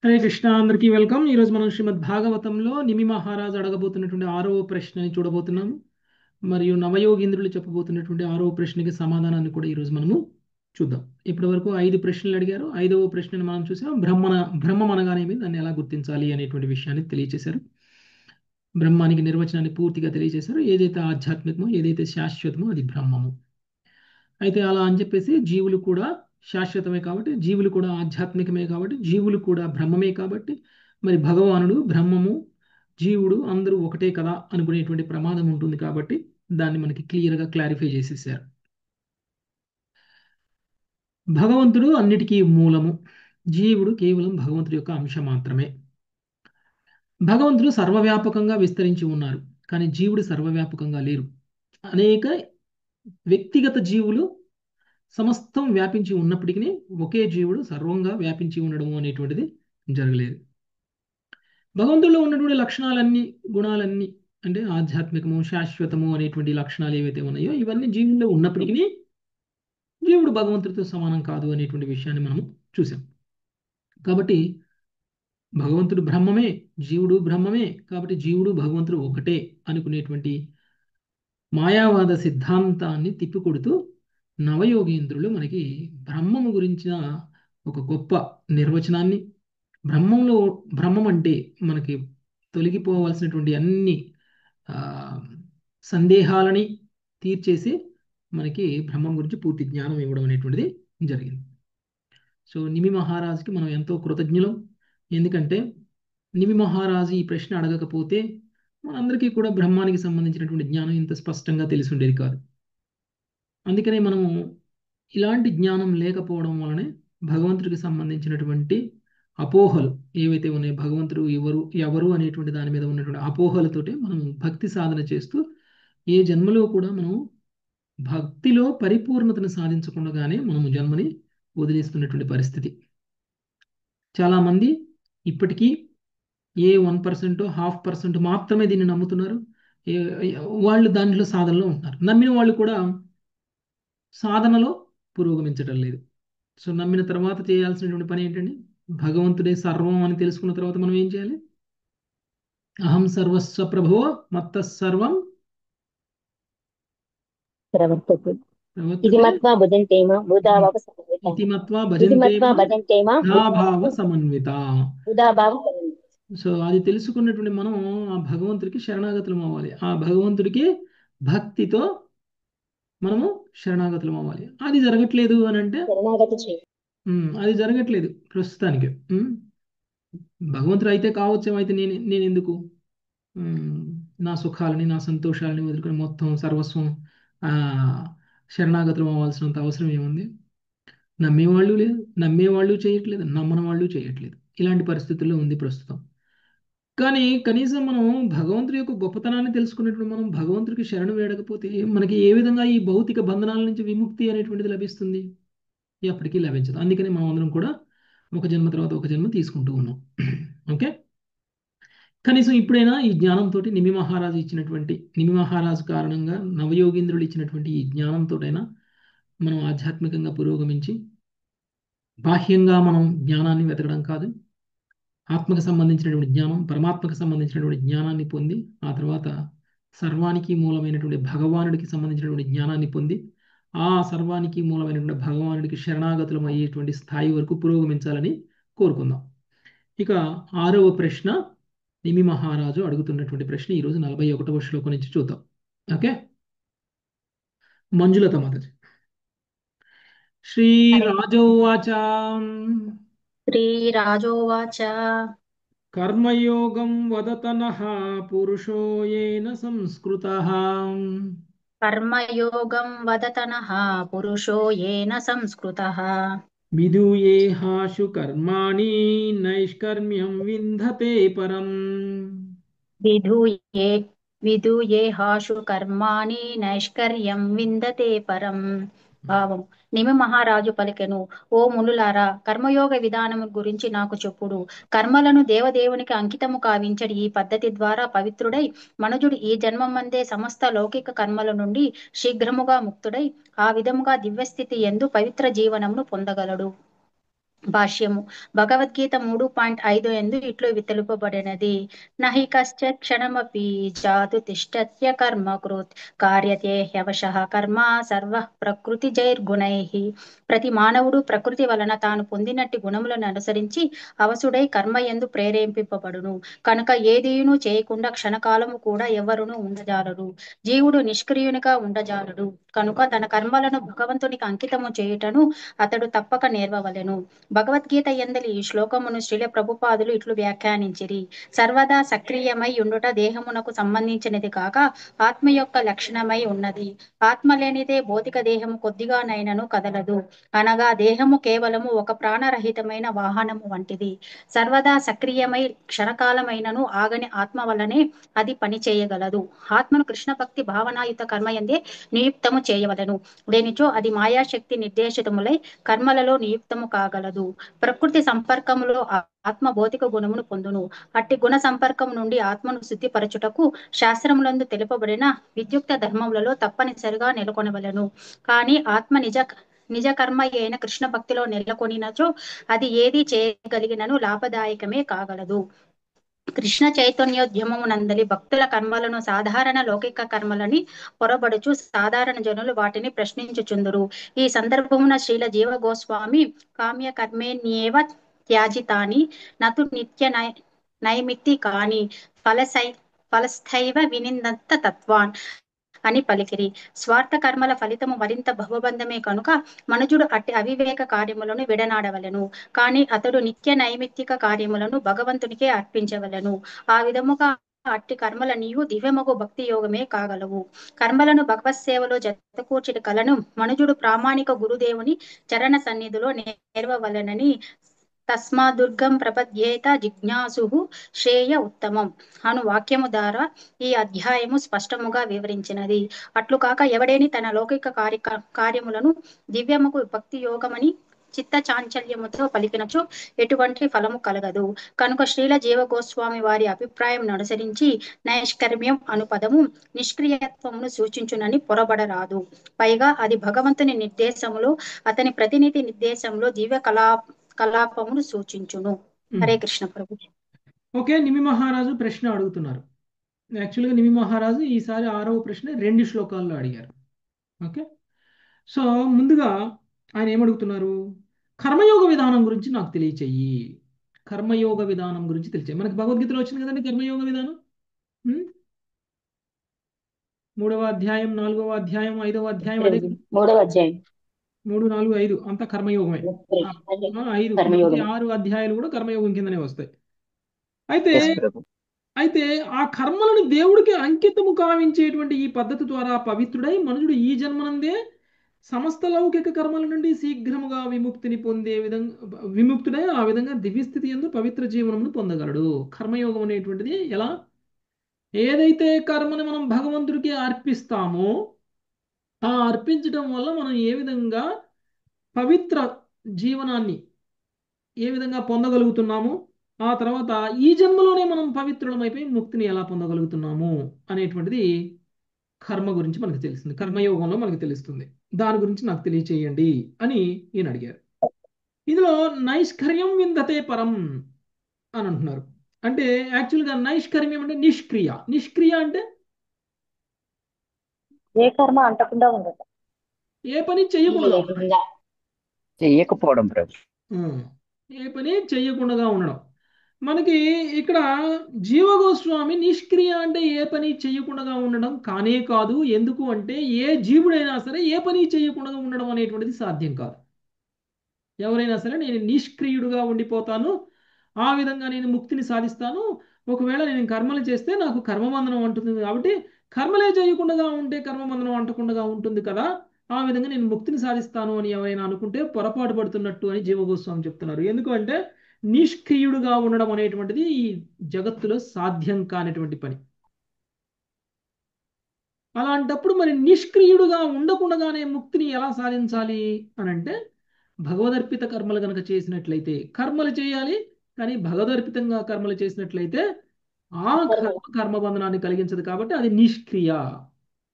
హరే కృష్ణ, అందరికీ వెల్కమ్. ఈరోజు మనం శ్రీమద్ భాగవతంలో నిమి మహారాజు అడగబోతున్నటువంటి 6వ ప్రశ్నని చూడబోతున్నాము. మరియు నవయోగీంద్రులు చెప్పబోతున్నటువంటి 6వ ప్రశ్నకి సమాధానాన్ని కూడా ఈరోజు మనము చూద్దాం. ఇప్పటి వరకు 5 ప్రశ్నలు అడిగారు. 5వ ప్రశ్నను మనం చూసాం. బ్రహ్మం అనగానేమి, దాన్ని ఎలా గుర్తించాలి అనేటువంటి విషయాన్ని తెలియజేశారు. బ్రహ్మానికి నిర్వచనాన్ని పూర్తిగా తెలియజేశారు. ఏదైతే ఆధ్యాత్మికమో, ఏదైతే శాశ్వతమో అది బ్రహ్మము. అయితే అలా అని చెప్పేసి జీవులు కూడా శాశ్వతమే కాబట్టి, జీవులు కూడా ఆధ్యాత్మికమే కాబట్టి, జీవులు కూడా బ్రహ్మమే కాబట్టి, మరి భగవానుడు, బ్రహ్మము, జీవుడు అందరూ ఒకటే కదా అనుకునేటువంటి ప్రమాదం ఉంటుంది కాబట్టి దాన్ని మనకి క్లియర్గా క్లారిఫై చేసేసారు. భగవంతుడు అన్నిటికీ మూలము, జీవుడు కేవలం భగవంతుడి యొక్క అంశం మాత్రమే. భగవంతుడు సర్వవ్యాపకంగా విస్తరించి ఉన్నారు, కానీ జీవుడు సర్వవ్యాపకంగా లేరు. అనేక వ్యక్తిగత జీవులు సమస్తం వ్యాపించి ఉన్నప్పటికీ ఒకే జీవుడు సర్వంగా వ్యాపించి ఉండడము అనేటువంటిది జరగలేదు. భగవంతుడిలో ఉన్నటువంటి లక్షణాలన్నీ, గుణాలన్నీ, అంటే ఆధ్యాత్మికము, శాశ్వతము అనేటువంటి లక్షణాలు ఏవైతే ఉన్నాయో ఇవన్నీ జీవుల్లో ఉన్నప్పటికీ జీవుడు భగవంతుడితో సమానం కాదు అనేటువంటి విషయాన్ని మనం చూసాం. కాబట్టి భగవంతుడు బ్రహ్మమే, జీవుడు బ్రహ్మమే, కాబట్టి జీవుడు భగవంతుడు ఒకటే అనుకునేటువంటి మాయావాద సిద్ధాంతాన్ని తిప్పికొడుతూ నవయోగేంద్రులు మనకి బ్రహ్మము గురించిన ఒక గొప్ప నిర్వచనాన్ని, బ్రహ్మం అంటే మనకి తొలగిపోవలసినటువంటి అన్ని సందేహాలని తీర్చేసి మనకి బ్రహ్మం గురించి పూర్తి జ్ఞానం ఇవ్వడం అనేటువంటిది జరిగింది. సో నిమి మహారాజుకి మనం ఎంతో కృతజ్ఞులం. ఎందుకంటే నిమి మహారాజు ఈ ప్రశ్న అడగకపోతే మనందరికీ కూడా బ్రహ్మానికి సంబంధించినటువంటి జ్ఞానం ఇంత స్పష్టంగా తెలిసి ఉండేది కాదు. అందుకనే మనము ఇలాంటి జ్ఞానం లేకపోవడం వలనే భగవంతుడికి సంబంధించినటువంటి అపోహలు ఏవైతే ఉన్నాయో, భగవంతుడు ఎవరు అనేటువంటి దాని మీద ఉన్నటువంటి అపోహలతోటి మనం భక్తి సాధన చేస్తూ ఏ జన్మలో కూడా మనం భక్తిలో పరిపూర్ణతను సాధించకుండానే మనము జన్మని వదిలేస్తున్నటువంటి పరిస్థితి. చాలామంది ఇప్పటికీ ఏ 1%, 0.5% మాత్రమే దీన్ని నమ్ముతున్నారు. వాళ్ళు దాంట్లో సాధనలో ఉంటున్నారు. నమ్మిన వాళ్ళు కూడా సాధనలో పురోగమించడం లేదు. సో నమ్మిన తర్వాత చేయాల్సినటువంటి పని ఏంటండి? భగవంతుడే సర్వం అని తెలుసుకున్న తర్వాత మనం ఏం చేయాలి? అహం సర్వస్వ ప్రభో మత్త సర్వం ప్రవర్తతే ఇది ప్రవర్తతే మత్వా భజంతేమ భూతాభావ సమన్విత ఇతి మత్వా ఇది భజంతే మత్వా భజంతేమ భావ సమన్విత. భూతాభావ సమన్విత. సో అది తెలుసుకున్నటువంటి మనం ఆ భగవంతుడికి శరణాగతులం అవ్వాలి. ఆ భగవంతుడికి భక్తితో మనము శరణాగతులం అవ్వాలి. అది జరగట్లేదు అని అంటే శరణాగతి చేయి. అది జరగట్లేదు ప్రస్తుతానికి. భగవంతుడు అయితే కావచ్చు, అయితే నేను ఎందుకు నా సుఖాలని, నా సంతోషాలని వదులుకొని మొత్తం సర్వస్వం ఆ శరణాగతులం అవ్వాల్సినంత అవసరం ఏముంది? నమ్మేవాళ్ళు లేదు, నమ్మేవాళ్ళు చేయట్లేదు, నమ్మని వాళ్ళు చేయట్లేదు. ఇలాంటి పరిస్థితుల్లో ఉంది ప్రస్తుతం. కానీ కనీసం మనం భగవంతుడి యొక్క గొప్పతనాన్ని తెలుసుకున్నటువంటి మనం భగవంతుడికి శరణు వేడకపోతే మనకి ఏ విధంగా ఈ భౌతిక బంధనాల నుంచి విముక్తి అనేటువంటిది లభిస్తుంది? ఎప్పటికీ లభించదు. అందుకని మనం అందరం కూడా ఒక జన్మ తర్వాత ఒక జన్మ తీసుకుంటూ ఉన్నాం. ఓకే, కనీసం ఇప్పుడైనా ఈ జ్ఞానంతో నిమి మహారాజు కారణంగా నవయోగీంద్రులు ఇచ్చినటువంటి ఈ జ్ఞానంతోటైనా మనం ఆధ్యాత్మికంగా పురోగమించి బాహ్యంగా మనం జ్ఞానాన్ని వెతకడం కాదు, ఆత్మకు సంబంధించినటువంటి జ్ఞానం, పరమాత్మకు సంబంధించినటువంటి జ్ఞానాన్ని పొంది ఆ తర్వాత సర్వానికి మూలమైనటువంటి భగవానుడికి సంబంధించినటువంటి జ్ఞానాన్ని పొంది ఆ సర్వానికి మూలమైనటువంటి భగవానుడికి శరణాగతులం అయ్యేటువంటి స్థాయి వరకు పురోగమించాలని కోరుకుందాం. ఇక 6వ ప్రశ్న నిమి మహారాజు అడుగుతున్నటువంటి ప్రశ్న ఈరోజు 41వ శ్లోకం నుంచి చూద్దాం. ఓకే, మంజులత మాతాజీ. శ్రీరాజోవాచ శ్రీరాజోవాచ కర్మయోగం వదతనః పురుషో ఏన సంస్కృతః కర్మయోగం వదతనః పురుషో ఏన సంస్కృతః విధూయేహాశు కర్మాణి నైష్కర్మ్యం వింధతే పరం. విధూయే విధూయేహాశు కర్మాణి నైష్కర్యం విందతే పరం. భావం: నిమి మహారాజు పలికెను, ఓ మునులారా, కర్మయోగ విధానము గురించి నాకు చెప్పుడు. కర్మలను దేవదేవునికి అంకితము కావించడి ఈ పద్ధతి ద్వారా పవిత్రుడై మనుజుడు ఈ జన్మమందే సమస్త లౌకిక కర్మల నుండి శీఘ్రముగా ముక్తుడై ఆ విధముగా దివ్యస్థితి యందు పవిత్ర జీవనమును పొందగలడు. భాష్యము. భగవద్గీత 3.5 ఎందు ఇట్లు తెలుపబడినది. నహి కశ్చిత్ క్షణమపి జాతు తిష్టత్య కర్మ కృత్ కార్యతే హ్యవశః కర్మ సర్వ ప్రకృతిజైర్గుణైః. ప్రతి మానవుడు ప్రకృతి వలన తాను పొందినట్టి గుణములను అనుసరించి అవసుడై కర్మ యందు ప్రేరేపింపబడును. కనుక ఏదియును చేయకుండా క్షణకాలము కూడా ఎవరును ఉండజాలరు. జీవుడు నిష్క్రియునిగా ఉండజాలడు. కనుక తన కర్మలను భగవంతునికి అంకితము చేయుటను అతడు తప్పక నేర్వవలెను. భగవద్గీత యందలి ఈ శ్లోకమును శ్రీల ప్రభుపాదులు ఇట్లు వ్యాఖ్యానించిరి. సర్వదా సక్రియమై ఉండుట దేహమునకు సంబంధించినది కాక ఆత్మ యొక్క లక్షణమై ఉన్నది. ఆత్మ లేనిదే భౌతిక దేహము కొద్దిగానైనను కదలదు. అనగా దేహము కేవలము ఒక ప్రాణరహితమైన వాహనము వంటిది. సర్వదా సక్రియమై క్షణకాలమైనను ఆగని ఆత్మ వలనే అది పని చేయగలదు. ఆత్మను కృష్ణ భక్తి భావనాయుత కర్మయందే నియుక్తము చేయవలెను. లేనిచో అది మాయాశక్తి నిర్దేశితములై కర్మలలో నియుక్తము కాగలదు. ప్రకృతి సంపర్కములో ఆత్మ భౌతిక గుణమును పొందును. అట్టి గుణ సంపర్కం నుండి ఆత్మను శుద్ధిపరచుటకు శాస్త్రములందు తెలుపబడిన విద్యుక్త ధర్మములలో తప్పనిసరిగా నెలకొనవలెను. కానీ ఆత్మ నిజ కర్మ అయిన కృష్ణ భక్తిలో నెలకొనినచో అది ఏది చేయగలిగినను లాభదాయకమే కాగలదు. కృష్ణ చైతన్యోద్యమమునందలి భక్తుల కర్మలను సాధారణ లౌకిక కర్మలని పొరబడుచు సాధారణ జనులు వాటిని ప్రశ్నించుచుందురు. ఈ సందర్భమున శ్రీల జీవ గోస్వామి కామ్య కర్మేణ్యేవ త్యాజితాని నతు నిత్య నైమిత్తికాని ఫలస్థైవ వినిందంత తత్వాన్ అని పలికిరి. స్వార్థ కర్మల ఫలితము మరింత భవబంధమే కనుక మనుజుడు అట్టి అవివేక కార్యములను విడనాడవలెను. కాని అతడు నిత్య నైమిత్తిక కార్యములను భగవంతునికే అర్పించవలెను. ఆ విధముగా అట్టి కర్మలనియు దివ్యమగు భక్తి యోగమే కాగలవు. కర్మలను భగవత్ సేవలో జతకూర్చిన కలను మనుజుడు ప్రామాణిక గురుదేవుని చరణ సన్నిధిలో నేర్వవలెనని తస్మాదుర్గం ప్రపద్యేత జిజ్ఞాసు శ్రేయ ఉత్తమం అను వాక్యము ద్వారా ఈ అధ్యాయము స్పష్టముగా వివరించినది. అట్లు కాక ఎవడేని తన లౌకిక కార్యములను దివ్యముకు భక్తి యోగమని చిత్త చాంచల్యముతో పలికినచో ఎటువంటి ఫలము కలగదు. కనుక శ్రీల జీవ గోస్వామి వారి అభిప్రాయం అనుసరించి నైష్కర్మ్యం అను పదము నిష్క్రియత్వమును సూచించునని పొరబడరాదు. పైగా అది భగవంతుని నిర్దేశములో అతని ప్రతినిధి నిర్దేశంలో దివ్య కలాపమును సూచించును. హరే కృష్ణ ప్రభు. ఓకే, నిమి మహారాజు ప్రశ్న అడుగుతున్నారు. యాక్చువల్గా నిమి మహారాజు ఈసారి 6వ ప్రశ్న 2 శ్లోకాల్లో అడిగారు. ఓకే, సో ముందుగా ఆయన ఏమడుగుతున్నారు? కర్మయోగ విధానం గురించి నాకు తెలియచేయి. కర్మయోగ విధానం గురించి తెలియచేయి. మనకి భగవద్గీతలో వచ్చింది కదండి కర్మయోగ విధానం. 3వ అధ్యాయం, 4వ అధ్యాయం, 5వ అధ్యాయం, అదే 3వ అధ్యాయం 3, 4, 5 అంతా కర్మయోగమే. 5 కర్మయోగం. 6 అధ్యాయాలు కూడా కర్మయోగం కిందనే వస్తాయి. అయితే ఎస్ ప్రభు. అయితే ఆ కర్మలను దేవుడికి అంకితము కావించేటువంటి ఈ పద్ధతి ద్వారా పవిత్రుడై మనుషుడు ఈ జన్మనందే సమస్త లౌకిక కర్మల నుండి శీఘ్రముగా విముక్తిని పొందే విధంగా విముక్తుడై ఆ విధంగా దివ్యస్థితి యందు పవిత్ర జీవనమును పొందగలడు. కర్మయోగం అనేటువంటిది ఎలా? ఏదైతే కర్మని మనం భగవంతుడికి అర్పిస్తామో ఆ అర్పించడం వల్ల మనం ఏ విధంగా పవిత్ర జీవనాన్ని ఏ విధంగా పొందగలుగుతున్నాము, ఆ తర్వాత ఈ జన్మలోనే మనం పవిత్రులమైపోయి ముక్తిని ఎలా పొందగలుగుతున్నాము అనేటువంటిది కర్మ గురించి మనకు తెలుస్తుంది, కర్మయోగంలో మనకు తెలుస్తుంది. దాని గురించి నాకు తెలియచేయండి అని ఈయన అడిగారు. ఇందులో నైష్కర్యం విందతే పరం అని అంటున్నారు. అంటే యాక్చువల్గా నైష్కర్మ్యం అంటే నిష్క్రియ. నిష్క్రియ అంటే ఏ కర్మ అంటకుండా ఉండదు. ఏ పని చెయ్యకుండా ఉండడం. చెయ్యకపోవడం ప్రభు. ఏ పని చెయ్యకుండా ఉండడం. మనకి ఇక్కడ జీవగోస్వామి నిష్క్రియ అంటే ఏ పని చెయ్యకుండా ఉండడం కానే కాదు. ఎందుకు అంటే ఏ జీవుడైనా సరే ఏ పని చెయ్యకుండా ఉండడం అనేటువంటిది సాధ్యం కాదు. ఎవరైనా సరే నేను నిష్క్రియుడుగా ఉండిపోతాను, ఆ విధంగా నేను ముక్తిని సాధిస్తాను, ఒకవేళ నేను కర్మలు చేస్తే నాకు కర్మబంధనం అంటుంది కాబట్టి కర్మలే చేయకుండా ఉంటే కర్మబంధనం అంటకుండా ఉంటుంది కదా, ఆ విధంగా నేను ముక్తిని సాధిస్తాను అని ఎవరైనా అనుకుంటే పొరపాటు పడుతున్నట్టు అని జీవగోస్వామి చెప్తున్నారు. ఎందుకంటే నిష్క్రియుడుగా ఉండడం అనేటువంటిది ఈ జగత్తులో సాధ్యం కానిటువంటి పని. అలాంటప్పుడు మరి నిష్క్రియుడుగా ఉండకుండానే ముక్తిని ఎలా సాధించాలి అని అంటే భగవదర్పిత కర్మలు కనుక చేసినట్లయితే కర్మలు చేయాలి, కానీ భగవదర్పితంగా కర్మలు చేసినట్లయితే ఆ కర్మబంధనాన్ని కలిగించదు కాబట్టి అది నిష్క్రియ.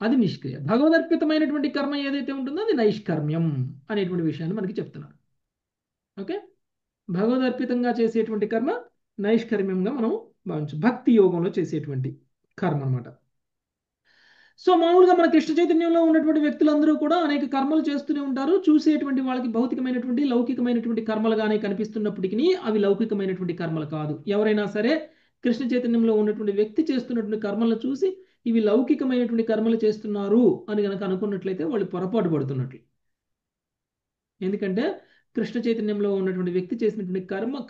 అది నిష్క్రియ. భగవదర్పితమైనటువంటి కర్మ ఏదైతే ఉంటుందో అది నైష్కర్మ్యం అనేటువంటి విషయాన్ని మనకి చెప్తున్నారు. ఓకే, భగవదర్పితంగా చేసేటువంటి కర్మ నైష్కర్మ్యంగా మనం భావించు. భక్తి యోగంలో చేసేటువంటి కర్మ అనమాట. సో మామూలుగా మన కృష్ణ చైతన్యంలో ఉన్నటువంటి వ్యక్తులందరూ కూడా అనేక కర్మలు చేస్తూనే ఉంటారు. చూసేటువంటి వాళ్ళకి భౌతికమైనటువంటి లౌకికమైనటువంటి కర్మలుగానే కనిపిస్తున్నప్పటికీ అవి లౌకికమైనటువంటి కర్మలు కాదు. ఎవరైనా సరే కృష్ణ చైతన్యంలో ఉన్నటువంటి వ్యక్తి చేస్తున్నటువంటి కర్మలను చూసి ఇవి లౌకికమైనటువంటి కర్మలు చేస్తున్నారు అని కనుక అనుకున్నట్లయితే వాళ్ళు పొరపాటు పడుతున్నట్లు. ఎందుకంటే కృష్ణ చైతన్యంలో ఉన్నటువంటి వ్యక్తి చేసినటువంటి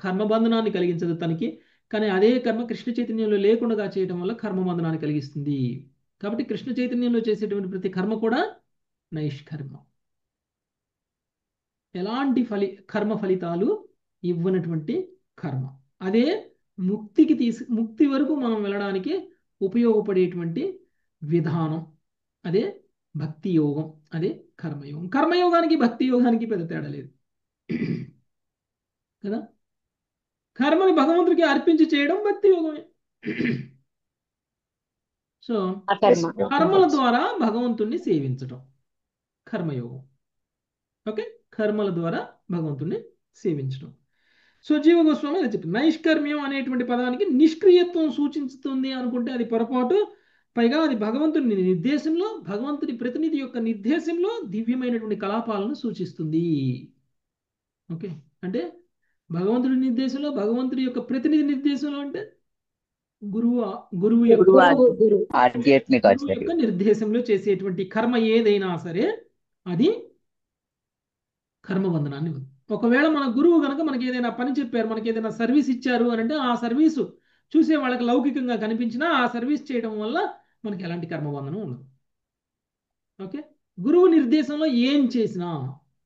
కర్మబంధనాన్ని కలిగించదు తనకి. కానీ అదే కర్మ కృష్ణ చైతన్యంలో లేకుండా చేయడం వల్ల కర్మబంధనాన్ని కలిగిస్తుంది. కాబట్టి కృష్ణ చైతన్యంలో చేసేటువంటి ప్రతి కర్మ కూడా నైష్కర్మ. ఎలాంటి కర్మ ఫలితాలు ఇవ్వనటువంటి కర్మ. అదే ముక్తి వరకు మనం వెళ్ళడానికి ఉపయోగపడేటువంటి విధానం. అదే భక్తి యోగం. అదే కర్మయోగం. కర్మయోగానికి భక్తి యోగానికి పెద్ద తేడా లేదు కదా. కర్మని భగవంతుడికి అర్పించి చేయడం భక్తి యోగమే. సో కర్మల ద్వారా భగవంతుణ్ణి సేవించటం కర్మయోగం. ఓకే, కర్మల ద్వారా భగవంతుణ్ణి సేవించడం. సో జీవ గోస్వామి అది చెప్పి నైష్కర్మ్యం అనేటువంటి పదానికి నిష్క్రియత్వం సూచిస్తుంది అనుకుంటే అది పొరపాటు. పైగా అది భగవంతుని నిర్దేశంలో, భగవంతుని ప్రతినిధి యొక్క నిర్దేశంలో దివ్యమైనటువంటి కలాపాలను సూచిస్తుంది. ఓకే, అంటే భగవంతుడి నిర్దేశంలో, భగవంతుడి యొక్క ప్రతినిధి నిర్దేశంలో అంటే గురువు యొక్క నిర్దేశంలో చేసేటువంటి కర్మ ఏదైనా సరే అది కర్మబంధనాన్ని ఉంది. ఒకవేళ మన గురువు కనుక మనకి ఏదైనా పని చెప్పారు, మనకి ఏదైనా సర్వీస్ ఇచ్చారు అని అంటే ఆ సర్వీసు చూసే వాళ్ళకి లౌకికంగా కనిపించినా ఆ సర్వీస్ చేయడం వల్ల మనకి ఎలాంటి కర్మబంధనం ఉండదు. ఓకే, గురువు నిర్దేశంలో ఏం చేసినా,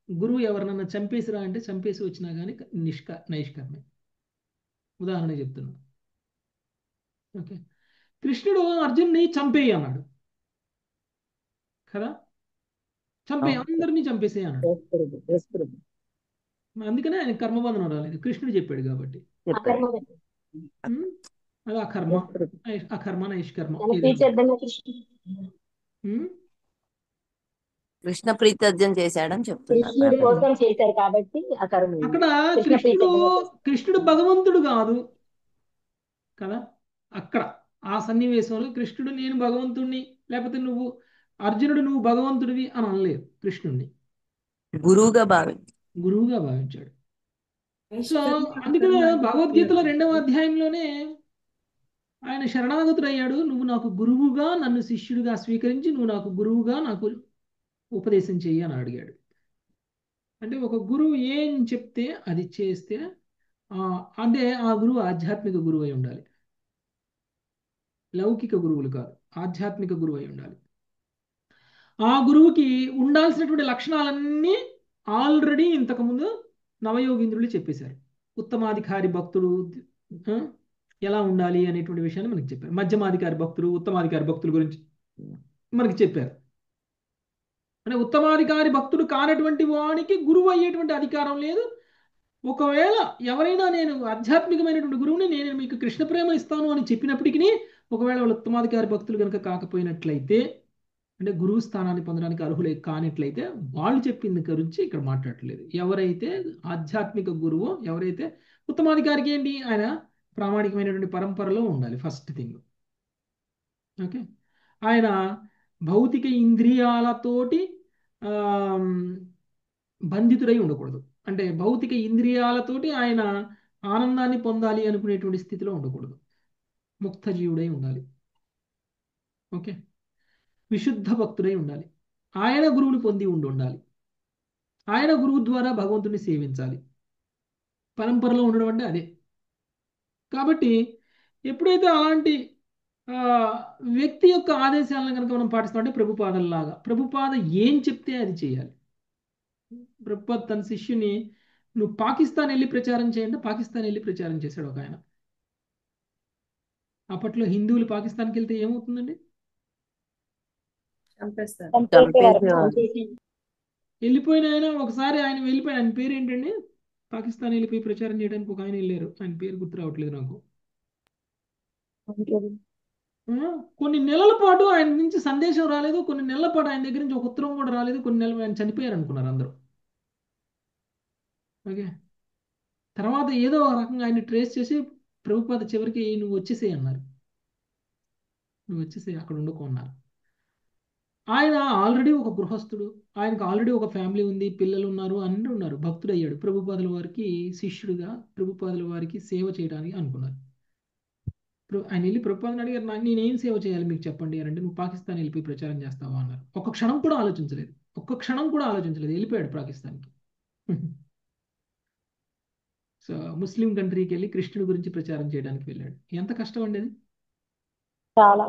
గురువు ఎవరినన్నా చంపేసిరా అంటే చంపేసి వచ్చినా కానీ నైష్కర్మే. ఉదాహరణ చెప్తున్నా. ఓకే, కృష్ణుడు అర్జున్ని చంపేయి అన్నాడు కదా, అందరినీ చంపేసే అన్నాడు. అందుకనే ఆయన కర్మబంధనం రాలేదు, కృష్ణుడు చెప్పాడు కాబట్టి. అది అకర్మ నైష్కర్మ. కృష్ణ ప్రీత్యర్థం చేశాడని చెప్తున్నారు. అక్కడ కృష్ణుడు భగవంతుడు కాదు కదా. అక్కడ ఆ సన్నివేశంలో కృష్ణుడు నేను భగవంతుడిని, లేకపోతే నువ్వు అర్జునుడు నువ్వు భగవంతుడివి అని అనలేదు. కృష్ణుడిని గురువుగా భావించాడు. సో అందుకనే భగవద్గీతలో 2వ అధ్యాయంలోనే ఆయన శరణాగతుడయ్యాడు. నువ్వు నాకు గురువుగా, నన్ను శిష్యుడిగా స్వీకరించి నువ్వు నాకు గురువుగా నాకు ఉపదేశం చెయ్యి అని అడిగాడు. అంటే ఒక గురువు ఏం చెప్తే అది చేస్తే అంటే ఆ గురువు ఆధ్యాత్మిక గురువు అయి ఉండాలి, లౌకిక గురువులు కాదు, ఆధ్యాత్మిక గురువు అయి ఉండాలి. ఆ గురువుకి ఉండాల్సినటువంటి లక్షణాలన్నీ ఆల్రెడీ ఇంతకుముందు నవయోగీంద్రులు చెప్పేశారు. ఉత్తమాధికారి భక్తుడు ఎలా ఉండాలి అనేటువంటి విషయాన్ని మనకి చెప్పారు. మధ్యమాధికారి భక్తులు, ఉత్తమాధికారి భక్తుల గురించి మనకి చెప్పారు. అంటే ఉత్తమాధికారి భక్తుడు కానటువంటి వానికి గురువు అయ్యేటువంటి అధికారం లేదు. ఒకవేళ ఎవరైనా నేను ఆధ్యాత్మికమైనటువంటి గురువుని, నేను మీకు కృష్ణ ప్రేమ ఇస్తాను అని చెప్పినప్పటికీ, ఒకవేళ వాళ్ళు ఉత్తమాధికారి భక్తులు కనుక కాకపోయినట్లయితే, అంటే గురువు స్థానాన్ని పొందడానికి అర్హులే కానట్లయితే వాళ్ళు చెప్పింది గురించి ఇక్కడ మాట్లాడట్లేదు. ఎవరైతే ఆధ్యాత్మిక గురువు, ఎవరైతే ఉత్తమాధికారికి ఏంటి, ఆయన ప్రామాణికమైనటువంటి పరంపరలో ఉండాలి ఫస్ట్ థింగ్. ఓకే, ఆయన భౌతిక ఇంద్రియాలతోటి బంధితుడై ఉండకూడదు. అంటే భౌతిక ఇంద్రియాలతోటి ఆయన ఆనందాన్ని పొందాలి అనుకునేటువంటి స్థితిలో ఉండకూడదు. ముక్త జీవుడై ఉండాలి. ఓకే, విశుద్ధ భక్తుడై ఉండాలి. ఆయన గురువుని పొంది ఉండాలి. ఆయన గురువు ద్వారా భగవంతుని సేవించాలి. పరంపరలో ఉండడం అంటే అదే. కాబట్టి ఎప్పుడైతే అలాంటి వ్యక్తి యొక్క ఆదేశాలను కనుక మనం పాటిస్తామంటే ప్రభుపాదల్లాగా, ప్రభుపాద ఏం చెప్తే అది చేయాలి. ప్రభుపాద తన శిష్యుని నువ్వు పాకిస్తాన్ వెళ్ళి ప్రచారం చేయండి, పాకిస్తాన్ వెళ్ళి ప్రచారం చేశాడు ఒక ఆయన. అప్పట్లో హిందువులు పాకిస్తాన్కి వెళ్తే ఏమవుతుందండి, వెళ్ళిపోయిన ఆయన ఒకసారి ఆయన వెళ్ళిపోయి, ఆయన పేరు ఏంటండి, పాకిస్తాన్ వెళ్ళిపోయి ప్రచారం చేయడానికి ఒక ఆయన వెళ్ళారు, ఆయన పేరు గుర్తు రావట్లేదు నాకు. కొన్ని నెలల పాటు ఆయన నుంచి సందేశం రాలేదు, కొన్ని నెలల పాటు ఆయన దగ్గర నుంచి ఒక ఉత్తరం కూడా రాలేదు, కొన్ని నెలలు ఆయన చనిపోయారు అనుకున్నారు అందరూ. ఓకే, తర్వాత ఏదో ఒక రకంగా ఆయన ట్రేస్ చేసి ప్రభుపాద చివరికి నువ్వు వచ్చేసేయ్ అన్నారు. నువ్వు వచ్చేసేయ్, అక్కడ ఉండుకో అన్నారు. ఆయన ఆల్రెడీ ఒక గృహస్థుడు, ఆయనకు ఆల్రెడీ ఒక ఫ్యామిలీ ఉంది, పిల్లలు ఉన్నారు, అన్నీ ఉన్నారు. భక్తుడు అయ్యాడు. ప్రభుపాదుల వారికి శిష్యుడిగా ప్రభుపాదుల వారికి సేవ చేయడానికి అనుకున్నారు. ఆయన వెళ్ళి ప్రభుపాదని అడిగారు, నేనేం సేవ చేయాలి మీకు చెప్పండి అని అంటే, నువ్వు పాకిస్తాన్ వెళ్ళిపోయి ప్రచారం చేస్తావా అన్నారు. ఒక్క క్షణం కూడా ఆలోచించలేదు, ఒక్క క్షణం కూడా ఆలోచించలేదు, వెళ్ళిపోయాడు పాకిస్తాన్కి. సో ముస్లిం కంట్రీకి వెళ్ళి కృష్ణుడి గురించి ప్రచారం చేయడానికి వెళ్ళాడు. ఎంత కష్టం అండి అది. చాలా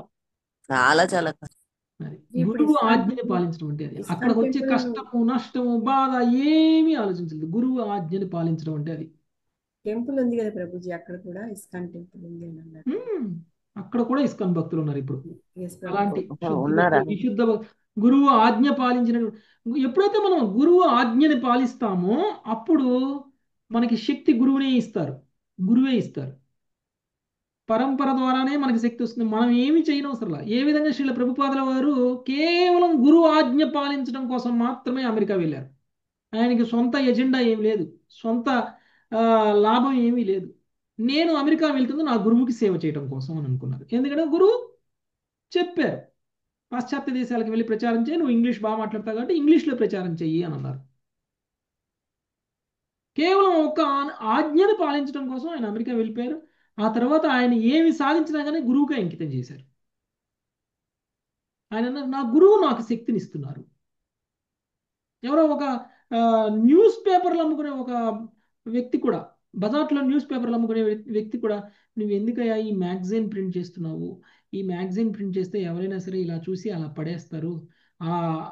చాలా చాలా కష్టం. మరి ఇప్పుడు గురువు ఇస్కాన్ ఆజ్ఞని పాలించడం అంటే అది. ఇస్కాన్ అక్కడికి వచ్చే టెంపుల్ కష్టము, నష్టము, బాధ ఏమీ ఆలోచించలేదు. గురువు ఆజ్ఞని పాలించడం అంటే అది. టెంపుల్ ఉంది కదా ప్రభుజీ, అక్కడ కూడా ఇస్కాన్ టెంపుల్ ఉంది అని అన్నారు. హ్మ్. అక్కడ కూడా ఇస్కాన్ భక్తులు ఉన్నారు ఇప్పుడు. Yes, ప్రభు. అలాంటి ఉన్నారా? విశుద్ధ గురువు ఆజ్ఞ పాలించిన, ఎప్పుడైతే మనం గురువు ఆజ్ఞని పాలిస్తామో అప్పుడు మనకి శక్తి గురువునే ఇస్తారు, గురువే ఇస్తారు. పరంపర ద్వారానే మనకి శక్తి వస్తుంది. మనం ఏమి చేయనవసరంలా. ఏ విధంగా శ్రీల ప్రభుపాదుల వారు కేవలం గురువు ఆజ్ఞ పాలించడం కోసం మాత్రమే అమెరికా వెళ్ళారు. ఆయనకి సొంత ఎజెండా ఏమి లేదు, సొంత లాభం ఏమీ లేదు. నేను అమెరికా వెళ్తుంది నా గురువుకి సేవ చేయడం కోసం అని అనుకున్నారు. ఎందుకంటే గురువు చెప్పారు, పాశ్చాత్య దేశాలకు వెళ్ళి ప్రచారం చేయి, నువ్వు ఇంగ్లీష్ బాగా మాట్లాడతావు కాబట్టి ఇంగ్లీష్లో ప్రచారం చెయ్యి అని అన్నారు. కేవలం ఒక ఆజ్ఞను పాలించడం కోసం ఆయన అమెరికా వెళ్ళిపోయారు. ఆ తర్వాత ఆయన ఏమి సాధించినా కానీ గురువుగా అంకితం చేశారు. ఆయన అన్నారు, నా గురువు నాకు శక్తిని ఇస్తున్నారు. ఎవరో ఒక న్యూస్ పేపర్లు అమ్ముకునే ఒక వ్యక్తి కూడా, బజార్లో న్యూస్ పేపర్లు అమ్ముకునే వ్యక్తి కూడా, నువ్వు ఎందుకయ్యా ఈ మ్యాగజైన్ ప్రింట్ చేస్తున్నావు? ఈ మ్యాగజైన్ ప్రింట్ చేస్తే ఎవరైనా సరే ఇలా చూసి అలా పడేస్తారు.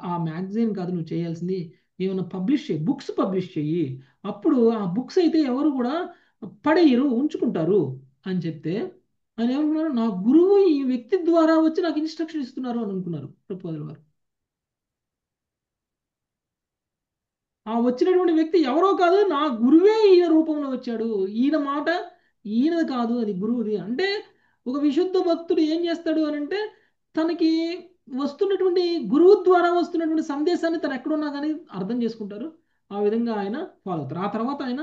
ఆ మ్యాగజైన్ కాదు నువ్వు చేయాల్సింది, ఏమైనా పబ్లిష్ చేయి, బుక్స్ పబ్లిష్ చెయ్యి. అప్పుడు ఆ బుక్స్ అయితే ఎవరు కూడా పడేయరు, ఉంచుకుంటారు అని చెప్తే ఆయన ఏమనుకున్నారు, నా గురువు ఈ వ్యక్తి ద్వారా వచ్చి నాకు ఇన్స్ట్రక్షన్ ఇస్తున్నారు అని అనుకున్నారు ప్రభుపాదుల వారు. ఆ వచ్చినటువంటి వ్యక్తి ఎవరో కాదు, నా గురువే ఈయన రూపంలో వచ్చాడు. ఈయన మాట ఈయనది కాదు, అది గురువుది. అంటే ఒక విశుద్ధ భక్తుడు ఏం చేస్తాడు అని అంటే, తనకి వస్తున్నటువంటి గురువు ద్వారా వస్తున్నటువంటి సందేశాన్ని తను ఎక్కడున్నా కానీ అర్థం చేసుకుంటారు. ఆ విధంగా ఆయన ఫాలో అవుతారు. ఆ తర్వాత ఆయన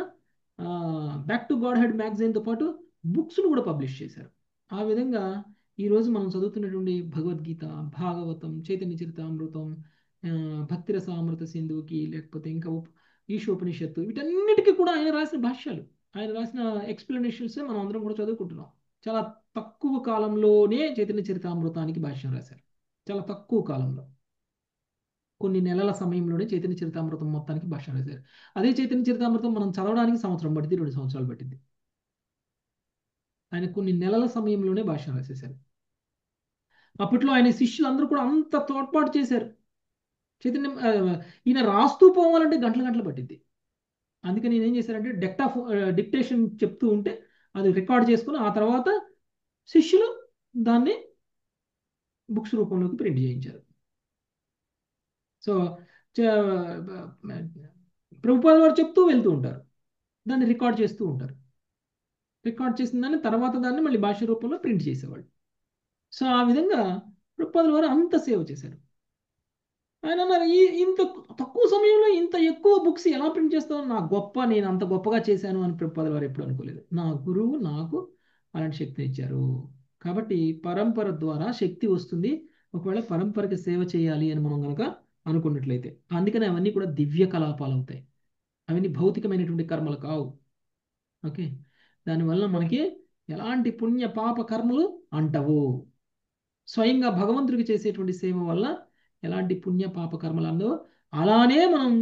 బ్యాక్ టు గాడ్ హెడ్ మ్యాగజైన్తో పాటు బుక్స్ను కూడా పబ్లిష్ చేశారు. ఆ విధంగా ఈరోజు మనం చదువుతున్నటువంటి భగవద్గీత, భాగవతం, చైతన్య చరితామృతం, భక్తి రసామృత సింధుకి, లేకపోతే ఇంకా ఈశోపనిషత్తు, వీటన్నిటికీ కూడా ఆయన రాసిన భాష్యాలు, ఆయన రాసిన ఎక్స్ప్లెనేషన్స్ మనం అందరం కూడా చదువుకుంటున్నాం. చాలా తక్కువ కాలంలోనే చైతన్య చరితామృతానికి భాష్యం రాశారు. చాలా తక్కువ కాలంలో, కొన్ని నెలల సమయంలోనే చైతన్య చరితామృతం మొత్తానికి భాష్యం రాశారు. అదే చైతన్య చరితామృతం మనం చదవడానికి సంవత్సరం పట్టింది, 2 సంవత్సరాలు పట్టింది. ఆయన కొన్ని నెలల సమయంలోనే భాష్యం రాసేశారు. అప్పట్లో ఆయన శిష్యులందరూ కూడా అంత తోడ్పాటు చేశారు. చైతన్యం ఈయన రాస్తూ పోవాలంటే గంటల గంటలు పట్టింది. అందుకని నేను ఏం చేశానంటే డిక్టేషన్ చెప్తూ ఉంటే అది రికార్డ్ చేసుకుని ఆ తర్వాత శిష్యులు దాన్ని బుక్స్ రూపంలోకి ప్రింట్ చేయించారు. సో ప్రభుపాద వారు చెప్తూ వెళ్తూ ఉంటారు, దాన్ని రికార్డ్ చేస్తూ ఉంటారు. రికార్డ్ చేసిన దాన్ని తర్వాత దాన్ని మళ్ళీ భాష రూపంలో ప్రింట్ చేసేవాళ్ళు. సో ఆ విధంగా ప్రభుపాదుల వారు అంత సేవ చేశారు. ఆయన అన్నారు, ఇంత తక్కువ సమయంలో ఇంత ఎక్కువ బుక్స్ ఎలా ప్రింట్ చేస్తావు? నా గొప్ప, నేను అంత గొప్పగా చేశాను అని ప్రభుపాదుల వారు ఎప్పుడు అనుకోలేదు. నా గురువు నాకు అలాంటి శక్తిని ఇచ్చారు. కాబట్టి పరంపర ద్వారా శక్తి వస్తుంది, ఒకవేళ పరంపరకి సేవ చేయాలి అని మనం కనుక అనుకున్నట్లయితే. అందుకని అవన్నీ కూడా దివ్య కలాపాలు అవుతాయి, అవన్నీ భౌతికమైనటువంటి కర్మలు కావు. ఓకే, దానివల్ల మనకి ఎలాంటి పుణ్య పాప కర్మలు అంటవు. స్వయంగా భగవంతుడికి చేసేటువంటి సేవ వల్ల ఎలాంటి పుణ్య పాప కర్మలు అందవో, అలానే మనం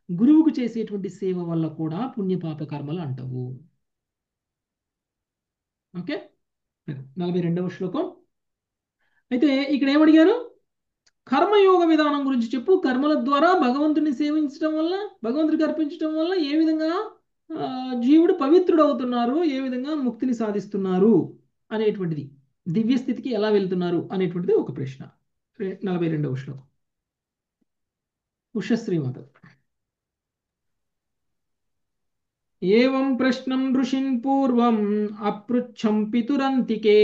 గురువుకు చేసేటువంటి సేవ వల్ల కూడా పుణ్య పాప కర్మలు అంటవు. ఓకే, 42వ శ్లోకం. అయితే ఇక్కడ ఏమడిగారు? కర్మయోగ విధానం గురించి చెప్పు. కర్మల ద్వారా భగవంతుని సేవించడం వల్ల, భగవంతుడికి అర్పించడం వల్ల ఏ విధంగా జీవుడు పవిత్రుడు అవుతున్నారు, ఏ విధంగా ముక్తిని సాధిస్తున్నారు అనేటువంటిది, దివ్య స్థితికి ఎలా వెళ్తున్నారు అనేటువంటిది ఒక ప్రశ్న. 42వ శ్లోకం. ఉషశ్రీమాత. ఏవం ప్రశ్నం ఋషిన్ పూర్వం అపృచ్ఛం పితురంతికే.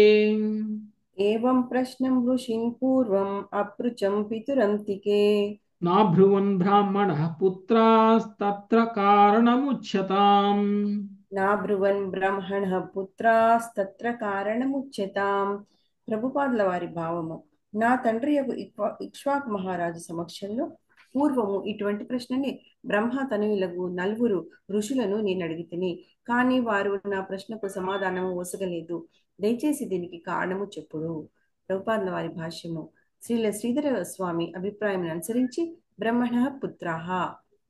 ఏవం ప్రశ్నం ఋషిన్ పూర్వం అపృచం పితురంతికే. నాభ్రువన్ బ్రాహ్మణ పుత్రాస్తత్ర కారణముచ్యతాం. నా బ్రువన్ బ్రహ్మణ పుత్రాస్తత్ర కారణముచ్యతాం. ప్రభుపాదుల వారి భావము. నా తండ్రి యొక్క ఇక్ష్వాకు మహారాజు సమక్షంలో పూర్వము ఇటువంటి ప్రశ్నని బ్రహ్మ తనయులకు నలుగురు ఋషులను నేను అడిగితిని, కానీ వారు నా ప్రశ్నకు సమాధానము ఒసగలేదు. దయచేసి దీనికి కారణము చెప్పుడు. ప్రభుపాదుల వారి భాష్యము. శ్రీధర స్వామి అభిప్రాయం అనుసరించి బ్రహ్మణ పుత్రాహ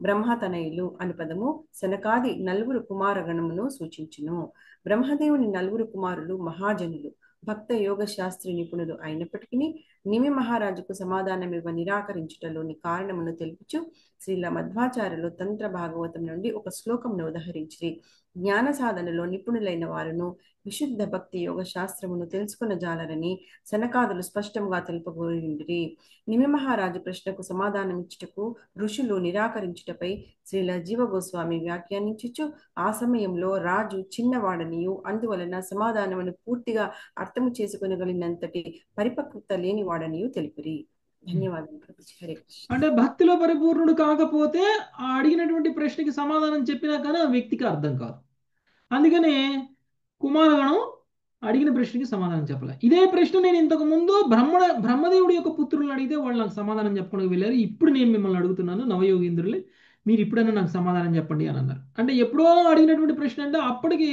బ్రహ్మతనయులు అను పదము శనకాది నలుగురు కుమారగణమును సూచించును. బ్రహ్మదేవుని నలుగురు కుమారులు మహాజనులు, భక్త యోగ శాస్త్రి నిపుణులు అయినప్పటికీ నిమి మహారాజుకు సమాధానమివ్వ నిరాకరించుటలోని కారణమును తెలుపుచు శ్రీల మధ్వాచార్యులు తంత్ర భాగవతం నుండి ఒక శ్లోకమును ఉదహరించి జ్ఞాన సాధనలో నిపుణులైన వారును విశుద్ధ భక్తి యోగ శాస్త్రమును తెలుసుకున్న జాలరని శనకాదులు స్పష్టంగా తెలుపగోరిండిరి. నిమి మహారాజు ప్రశ్నకు సమాధానమిచ్చుటకు ఋషులు నిరాకరించుటపై శ్రీల జీవ గోస్వామి వ్యాఖ్యానించుచు ఆ సమయంలో రాజు చిన్నవాడనియు అందువలన సమాధానమును పూర్తిగా అర్థము చేసుకొనగలిగినంతటి పరిపక్వత లేనివాడనియు తెలిపిరి. ధన్యవాదాలు ప్రభుజీ. హరే కృష్ణ. అంటే భక్తిలో పరిపూర్ణుడు కాకపోతే ఆ అడిగినటువంటి ప్రశ్నకి సమాధానం చెప్పినా కానీ ఆ వ్యక్తికి అర్థం కాదు. అందుకనే కుమారగణం అడిగిన ప్రశ్నకి సమాధానం చెప్పలే. ఇదే ప్రశ్న నేను ఇంతకు ముందు బ్రహ్మదేవుడి యొక్క పుత్రులను అడిగితే వాళ్ళు నాకు సమాధానం చెప్పడానికి వెళ్ళారు. ఇప్పుడు నేను మిమ్మల్ని అడుగుతున్నాను నవయోగీంద్రులే, మీరు ఇప్పుడైనా నాకు సమాధానం చెప్పండి అని అన్నారు. అంటే ఎప్పుడో అడిగినటువంటి ప్రశ్న అంటే అప్పటికి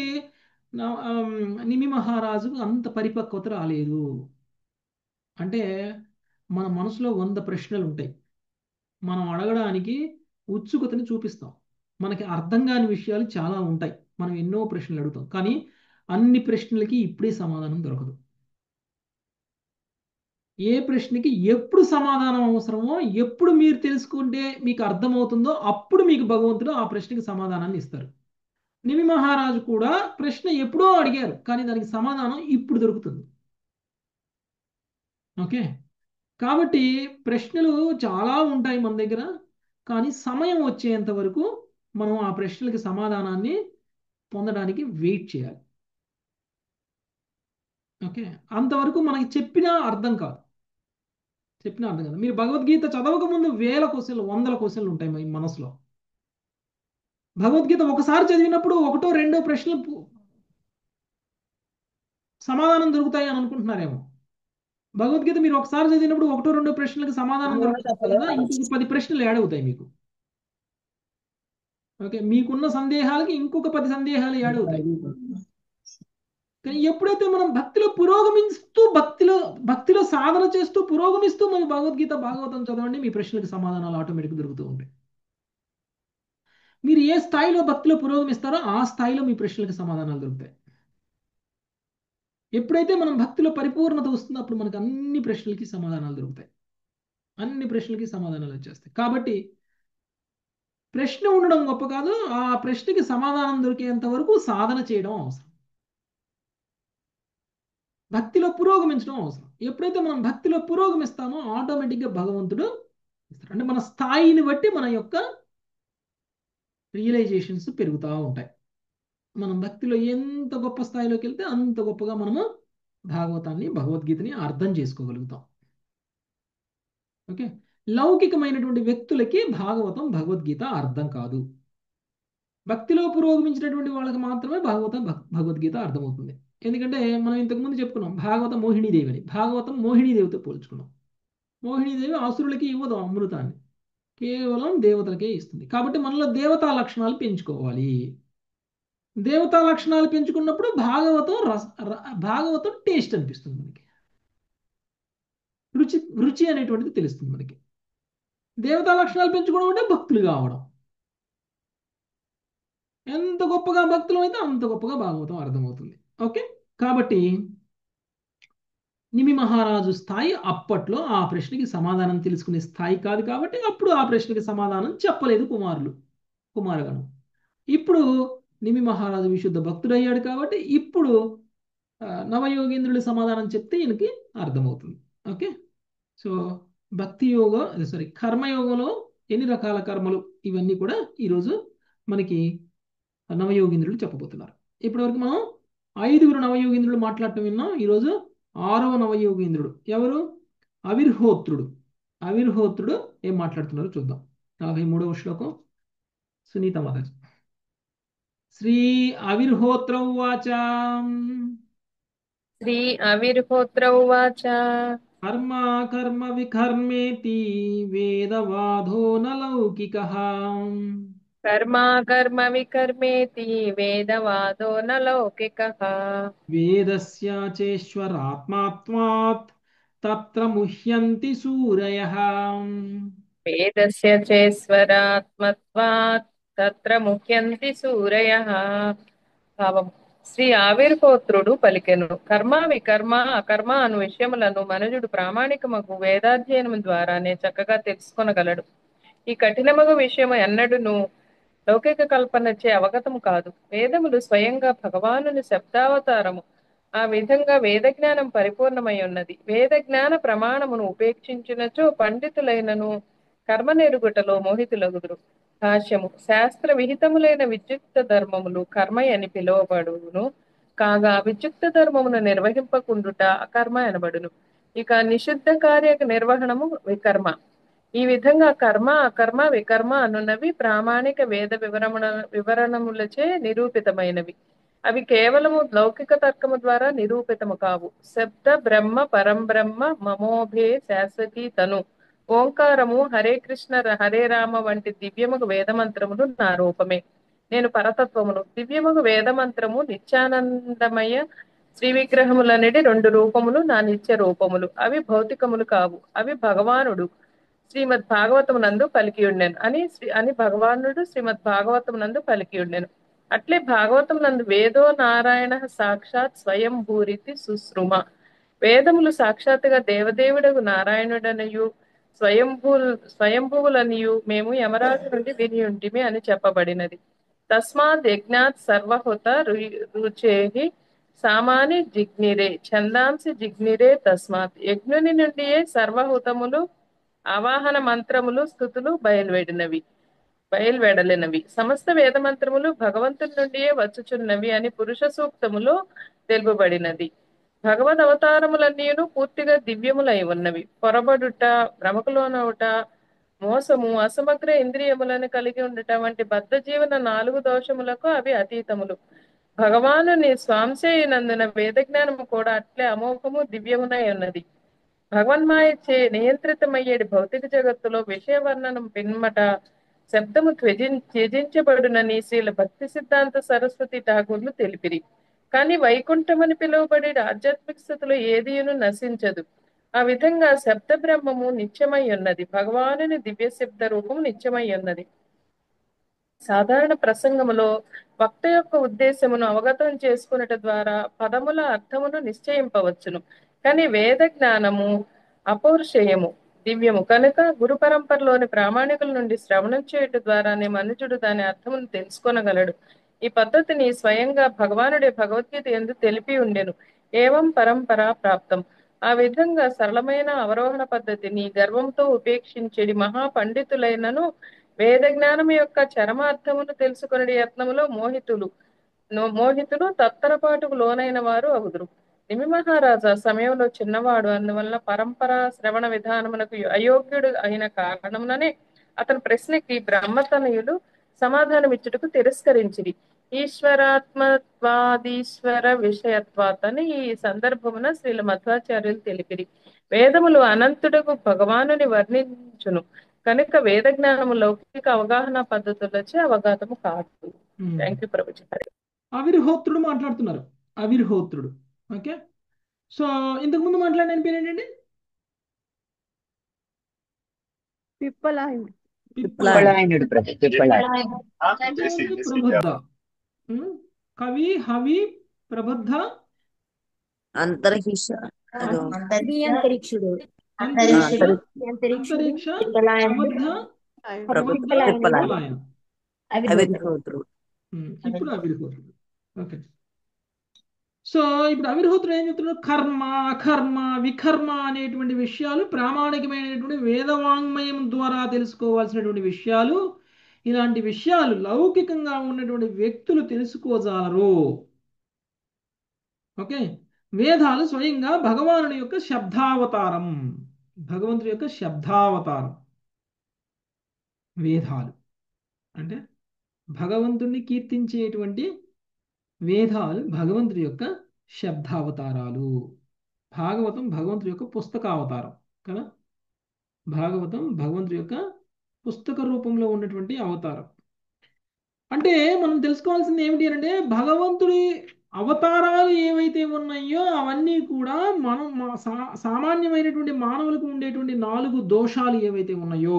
నిమి మహారాజుకు అంత పరిపక్వత రాలేదు. అంటే మన మనసులో 100 ప్రశ్నలు ఉంటాయి. మనం అడగడానికి ఉత్సుకతని చూపిస్తాం. మనకి అర్థం కాని విషయాలు చాలా ఉంటాయి. మనం ఎన్నో ప్రశ్నలు అడుగుతాం, కానీ అన్ని ప్రశ్నలకి ఇప్పుడే సమాధానం దొరకదు. ఏ ప్రశ్నకి ఎప్పుడు సమాధానం అవసరమో, ఎప్పుడు మీరు తెలుసుకుంటే మీకు అర్థమవుతుందో అప్పుడు మీకు భగవంతుడు ఆ ప్రశ్నకి సమాధానాన్ని ఇస్తారు. నిమి మహారాజు కూడా ప్రశ్న ఎప్పుడో అడిగారు, కానీ దానికి సమాధానం ఇప్పుడు దొరుకుతుంది. ఓకే, కాబట్టి ప్రశ్నలు చాలా ఉంటాయి మన దగ్గర, కానీ సమయం వచ్చేంత వరకు మనం ఆ ప్రశ్నలకి సమాధానాన్ని పొందడానికి వెయిట్ చేయాలి. ఓకే, అంతవరకు మనకి చెప్పినా అర్థం కాదు. మీరు భగవద్గీత చదవక ముందు 1000 క్వశ్చన్లు 100 క్వశ్చన్లు ఉంటాయి మీ మనసులో. భగవద్గీత ఒకసారి చదివినప్పుడు 1 2 ప్రశ్నలు సమాధానం దొరుకుతాయి అని అనుకుంటున్నారేమో. భగవద్గీత మీరు ఒకసారి చదివినప్పుడు 1 2 ప్రశ్నలకు సమాధానం దొరుకుతుంది కదా, ఇంకొక 10 ప్రశ్నలు యాడ్ అవుతాయి మీకు. ఓకే, మీకున్న సందేహాలకి ఇంకొక 10 సందేహాలు యాడ్ అవుతాయి. కానీ ఎప్పుడైతే మనం భక్తిలో పురోగమిస్తూ భక్తిలో సాధన చేస్తూ పురోగమిస్తూ మన భగవద్గీత భాగవతం చదవండి, మీ ప్రశ్నలకు సమాధానాలు ఆటోమేటిక్గా దొరుకుతూ ఉంటాయి. మీరు ఏ స్థాయిలో భక్తిలో పురోగమిస్తారో ఆ స్థాయిలో మీ ప్రశ్నలకు సమాధానాలు దొరుకుతాయి. ఎప్పుడైతే మనం భక్తిలో పరిపూర్ణత వస్తుందో అప్పుడు మనకు అన్ని ప్రశ్నలకి సమాధానాలు దొరుకుతాయి. అన్ని ప్రశ్నలకి సమాధానాలు వచ్చేస్తాయి. కాబట్టి ప్రశ్న ఉండడం గొప్ప కాదు, ఆ ప్రశ్నకి సమాధానం దొరికేంత వరకు సాధన చేయడం అవసరం. భక్తిలో పురోగమించడం అవసరం. ఎప్పుడైతే మనం భక్తిలో పురోగమిస్తామో ఆటోమేటిక్గా భగవంతుడు ఇస్తాడు. అంటే మన స్థాయిని బట్టి మన యొక్క రియలైజేషన్స్ పెరుగుతూ ఉంటాయి. మనం భక్తిలో ఎంత గొప్ప స్థాయిలోకి వెళ్తే అంత గొప్పగా మనము భాగవతాన్ని భగవద్గీతని అర్థం చేసుకోగలుగుతాం. ఓకే, లౌకికమైనటువంటి వ్యక్తులకి భాగవతం భగవద్గీత అర్థం కాదు. భక్తిలో పురోగమించినటువంటి వాళ్ళకి మాత్రమే భగవద్గీత అర్థమవుతుంది. ఎందుకంటే మనం ఇంతకుముందు చెప్పుకున్నాం భాగవతం మోహినీదేవి అని. భాగవతం మోహినీదేవితో పోల్చుకున్నాం. మోహినీదేవి అసురులకి ఇవ్వదు అమృతాన్ని, కేవలం దేవతలకే ఇస్తుంది. కాబట్టి మనలో దేవతా లక్షణాలు పెంచుకోవాలి. దేవతా లక్షణాలు పెంచుకున్నప్పుడు భాగవతం టేస్ట్ అనిపిస్తుంది మనకి, రుచి అనేటువంటిది తెలుస్తుంది మనకి. దేవతా లక్షణాలు పెంచుకోవడం అంటే భక్తులు కావడం. ఎంత గొప్పగా భక్తులు అయితే అంత గొప్పగా భాగవతం అర్థమవుతుంది. ఓకే, కాబట్టి నిమి మహారాజు స్థాయి అప్పట్లో ఆ ప్రశ్నకి సమాధానం తెలుసుకునే స్థాయి కాదు. కాబట్టి అప్పుడు ఆ ప్రశ్నకి సమాధానం చెప్పలేదు కుమారగణం. ఇప్పుడు నిమి మహారాజు విశుద్ధ భక్తుడయ్యాడు కాబట్టి ఇప్పుడు నవయోగేంద్రుడి సమాధానం చెప్తే ఈయనకి అర్థమవుతుంది. ఓకే, సో కర్మయోగంలో ఎన్ని రకాల కర్మలు ఇవన్నీ కూడా ఈరోజు మనకి నవయోగేంద్రులు చెప్పబోతున్నారు. ఇప్పటివరకు మనం 5 నవయోగేంద్రులు మాట్లాడటం విన్నాం. ఈరోజు 6వ నవయోగేంద్రుడు ఎవరు? అవిర్హోత్రుడు ఏం మాట్లాడుతున్నారో చూద్దాం. 43వ శ్లోకం. సునీత మాతాజీ. శ్రీ అవిర్హోత్ర ఉవాచ శ్రీ అవిర్హోత్ర ఉవాచ కర్మ కర్మ వికర్మేతి వేదవాదో నలౌకికః కర్మ కర్మ వికర్మేతి వేదవాదో న లౌకికః వేదస్య చేశ్వరాత్మాత్వాత్ తత్ర ముహ్యంతి సూరయః వేదస్య చేశ్వరాత్మత్వాత్ తత్ర ముహ్యంతి సూరయః. భావం: శ్రీ ఆవిర్హోత్రుడు పలికెను, కర్మ వికర్మ అకర్మ అను విషయములను మనుజుడు ప్రామాణికమగు వేదాధ్యయనము ద్వారానే చక్కగా తెలుసుకొనగలడు. ఈ కఠినమగు విషయము ఎన్నడూను లౌకిక కల్పనచే అవగతము కాదు. వేదములు స్వయంగా భగవానుని శబ్దావతారము. ఆ విధంగా వేద జ్ఞానం పరిపూర్ణమై ఉన్నది. వేద జ్ఞాన ప్రమాణమును ఉపేక్షించినచో పండితులైనను కర్మ నెరుగుటలో మోహితులగుదురు. భాష్యము: శాస్త్ర విహితములైన విద్యుక్త ధర్మములు కర్మ అని పిలువబడును కాగా, విద్యుక్త ధర్మమును నిర్వహింపకుండుట అకర్మ అనబడును. ఇక నిషిద్ధ కార్య నిర్వహణము వికర్మ. ఈ విధంగా కర్మ అకర్మ వికర్మ అనున్నవి ప్రామాణిక వేద వివరణములచే నిరూపితమైనవి. అవి కేవలము లౌకిక తర్కము ద్వారా నిరూపితము కావు. శబ్ద బ్రహ్మ పరంబ్రహ్మ మమోభే శాశ్వతి తను, ఓంకారము, హరే కృష్ణ హరే రామ వంటి దివ్యముగు వేదమంత్రములు నా రూపమే. నేను పరతత్వమును. దివ్యముగు వేదమంత్రము నిత్యానందమయ శ్రీ విగ్రహములనేది రెండు రూపములు నా నిత్య రూపములు. అవి భౌతికములు కావు. అవి భగవానుడు శ్రీమద్ భాగవతమునందు పలికి ఉండెను అని భగవానుడు శ్రీమద్ భాగవతమునందు పలికి ఉండెను. అట్లే భాగవతమునందు వేదో నారాయణ సాక్షాత్ స్వయం భూరితి సుశ్రుమ. వేదములు సాక్షాత్తుగా దేవదేవుడగు నారాయణుడనియు స్వయంభువులనియు మేము యమరాజు నుండి విని ఉంటిమి అని చెప్పబడినది. తస్మాత్ యజ్ఞాత్ సర్వహుత రుచేహి సామాని జిగ్నిరే ఛందాంసి జిగ్నిరే. తస్మాత్ యజ్ఞుని నుండియే సర్వహుతములు ఆవాహన మంత్రములు స్థుతులు బయలువెడలినవి. సమస్త వేద మంత్రములు భగవంతుని నుండియే వచ్చుచున్నవి అని పురుష సూక్తములో తెలుపబడినది. భగవద్ అవతారములన్నీను పూర్తిగా దివ్యములై ఉన్నవి. పొరబడుట, భ్రమకులోనవుట, మోసము, అసమగ్ర ఇంద్రియములను కలిగి ఉండట వంటి బద్ధ జీవన 4 దోషములకు అవి అతీతములు. భగవానుని స్వాంశయినందున వేద జ్ఞానము కూడా అట్లే అమోఘము దివ్యమునై ఉన్నది. భగవన్మాయచే నియంత్రితమయ్యేది భౌతిక జగత్తులో విషయ వర్ణనం పిమ్మట శబ్దము త్యజించబడునని శ్రీల భక్తి సిద్ధాంత సరస్వతి ఠాకూర్లు తెలిపిరి. కానీ వైకుంఠమని పిలువబడే ఆధ్యాత్మిక స్థితిలో ఏదియును నశించదు. ఆ విధంగా శబ్ద బ్రహ్మము నిత్యమై ఉన్నది. భగవానుని దివ్య శబ్ద రూపము నిత్యమై ఉన్నది. సాధారణ ప్రసంగములో వక్త యొక్క ఉద్దేశమును అవగతం చేసుకున్నట ద్వారా పదముల అర్థమును నిశ్చయింపవచ్చును. కానీ వేద జ్ఞానము అపౌరుషేయము, దివ్యము కనుక గురు పరంపరలోని ప్రామాణికుల నుండి శ్రవణం చేయటం ద్వారానే మనుషుడు దాని అర్థమును తెలుసుకొనగలడు. ఈ పద్ధతిని స్వయంగా భగవానుడే భగవద్గీత యందు తెలిపి ఉండెను. ఏవం పరంపరా ప్రాప్తం. ఆ విధంగా సరళమైన అవరోహణ పద్ధతిని గర్వంతో ఉపేక్షించేది మహాపండితులైనను వేద జ్ఞానం యొక్క చరమార్థమును తెలుసుకునే యత్నములో మోహితులు తత్తరపాటుకు లోనైన వారు అగుదురు. నిమి మహారాజా సమయంలో చిన్నవాడు, అందువల్ల పరంపరా శ్రవణ విధానమునకు అయోగ్యుడు అయిన కారణముననే అతని ప్రశ్నకి బ్రహ్మతనయులు సమాధానమిచ్చుటకు తిరస్కరించిరి. ఈశ్వరాత్మత్వాదీశ్వర విషయత్వాతని ఈ సందర్భమున శ్రీల మధ్వాచార్యులు తెలిపిరి. వేదములు అనంతుడకు భగవానుని వర్ణించును కనుక వేద జ్ఞానము లౌకిక అవగాహన పద్ధతులచే అవగాహము కాదు. Thank you Prabhuji. అవిర్హోత్రుడు మాట్లాడుతున్నారు. అవిర్హోత్రుడు. ఓకే. సో ఇంతకు ముందు మాట్లాడిన పేరు ఏంటండి? పిప్పలాయనుడు ప్రబుద్ధ. కవి హవి ప్రబుద్ధ అంతరిక్ష అంతరిక్షుడు అంతరిక్ష ప్రబుద్ధ పిప్పలాయన. అవిర్హోత్రుడు. ఇప్పుడు అవిర్హోత్రుడు. ఓకే. సో ఇప్పుడు అవిర్హోత్రుడు ఏం చెప్తున్నాడు? కర్మ అకర్మ వికర్మ అనేటువంటి విషయాలు ప్రామాణికమైనటువంటి వేదవాంగ్మయం ద్వారా తెలుసుకోవాల్సినటువంటి విషయాలు. ఇలాంటి విషయాలు లౌకికంగా ఉన్నటువంటి వ్యక్తులు తెలుసుకోజాలరు. ఓకే. వేదాలు స్వయంగా భగవానుడి యొక్క శబ్దావతారం, భగవంతుడి యొక్క శబ్దావతారం వేదాలు అంటే భగవంతుణ్ణి కీర్తించేటువంటి వేదాలు భగవంతుడి యొక్క శబ్దావతారాలు. భాగవతం భగవంతుడి యొక్క పుస్తకావతారం కదా. భాగవతం భగవంతుడి యొక్క పుస్తక రూపంలో ఉన్నటువంటి అవతారం. అంటే మనం తెలుసుకోవాల్సింది ఏమిటి అంటే భగవంతుడి అవతారాలు ఏవైతే ఉన్నాయో అవన్నీ కూడా మనం సామాన్యమైనటువంటి మానవులకు ఉండేటువంటి 4 దోషాలు ఏవైతే ఉన్నాయో,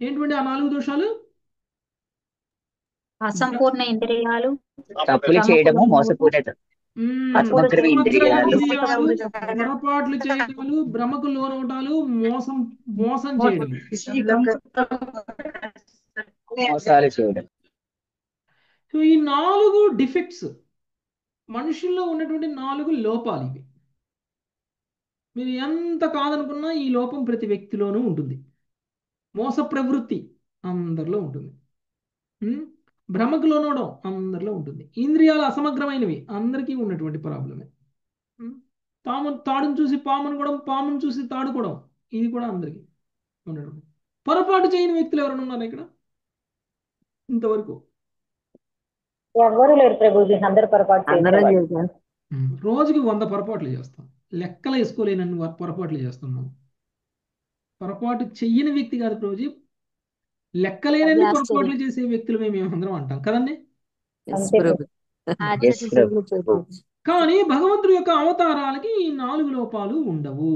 ఏంటువంటి ఆ 4 దోషాలు? అసంపూర్ణ ఇంద్రియాలు, తప్పులు చేయడము, మోసపూరిత అసమగ్ర ఇంద్రియాలు, పొరపాట్లు చేయడాలు, భ్రమకు లోనవటాలు, మోసం చేయడం, మోసాలు చేయడం. సో ఈ 4 డిఫెక్ట్స్ మనుషుల్లో ఉన్నటువంటి 4 లోపాలు ఇవి. మీరు ఎంత కాదనుకున్నా ఈ లోపం ప్రతి వ్యక్తిలోనూ ఉంటుంది. మోస ప్రవృత్తి అందరిలో ఉంటుంది. భ్రమకు లోనవడం అందరిలో ఉంటుంది. ఇంద్రియాలు అసమగ్రమైనవి అందరికీ ఉన్నటువంటి ప్రాబ్లమే. తాడును చూసి పామును కూడా, పామును చూసి తాడుకోవడం, ఇది కూడా అందరికీ ఉన్నటువంటి. పొరపాటు చేయని వ్యక్తులు ఎవరైనా ఉన్నారు ఇక్కడ ఇంతవరకు? ఎవరు లేరు ప్రభుజీ, అందరు పొరపాటు రోజుకి 100 పొరపాట్లు చేస్తాం. లెక్కలు వేసుకోలేనన్ని పొరపాట్లు చేస్తాం మనం. పొరపాటు చెయ్యని వ్యక్తి కాదు ప్రభుజీ, లెక్కలేనన్ని పొరపాట్లు చేసే వ్యక్తులు మేమందరం అంటాం కదండి. కానీ భగవంతుడి యొక్క అవతారాలకి ఈ 4 లోపాలు ఉండవు.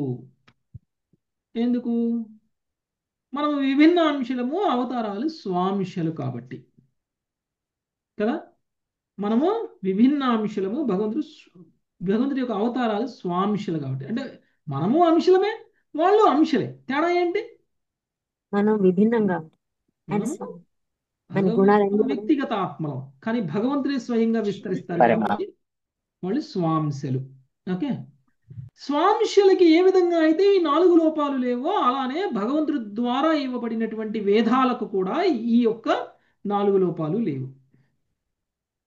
ఎందుకు? మనం విభిన్న అంశలము, అవతారాలు స్వాంశలు కాబట్టి కదా. మనము విభిన్న అంశలము, భగవంతుడి యొక్క అవతారాలు స్వాంశలు కాబట్టి. అంటే మనము అంశలమే, వాళ్ళు అంశలే. తేడా ఏంటి? మనం విభిన్నంగా వ్యక్తిగత ఆత్మలం, కానీ భగవంతుడే స్వయంగా విస్తరిస్తారు కాబట్టి వాళ్ళు స్వాంశలు. ఓకే, స్వాంశలకి ఏ విధంగా అయితే ఈ 4 లోపాలు లేవో అలానే భగవంతుడి ద్వారా ఇవ్వబడినటువంటి వేదాలకు కూడా ఈ యొక్క 4 లోపాలు లేవు.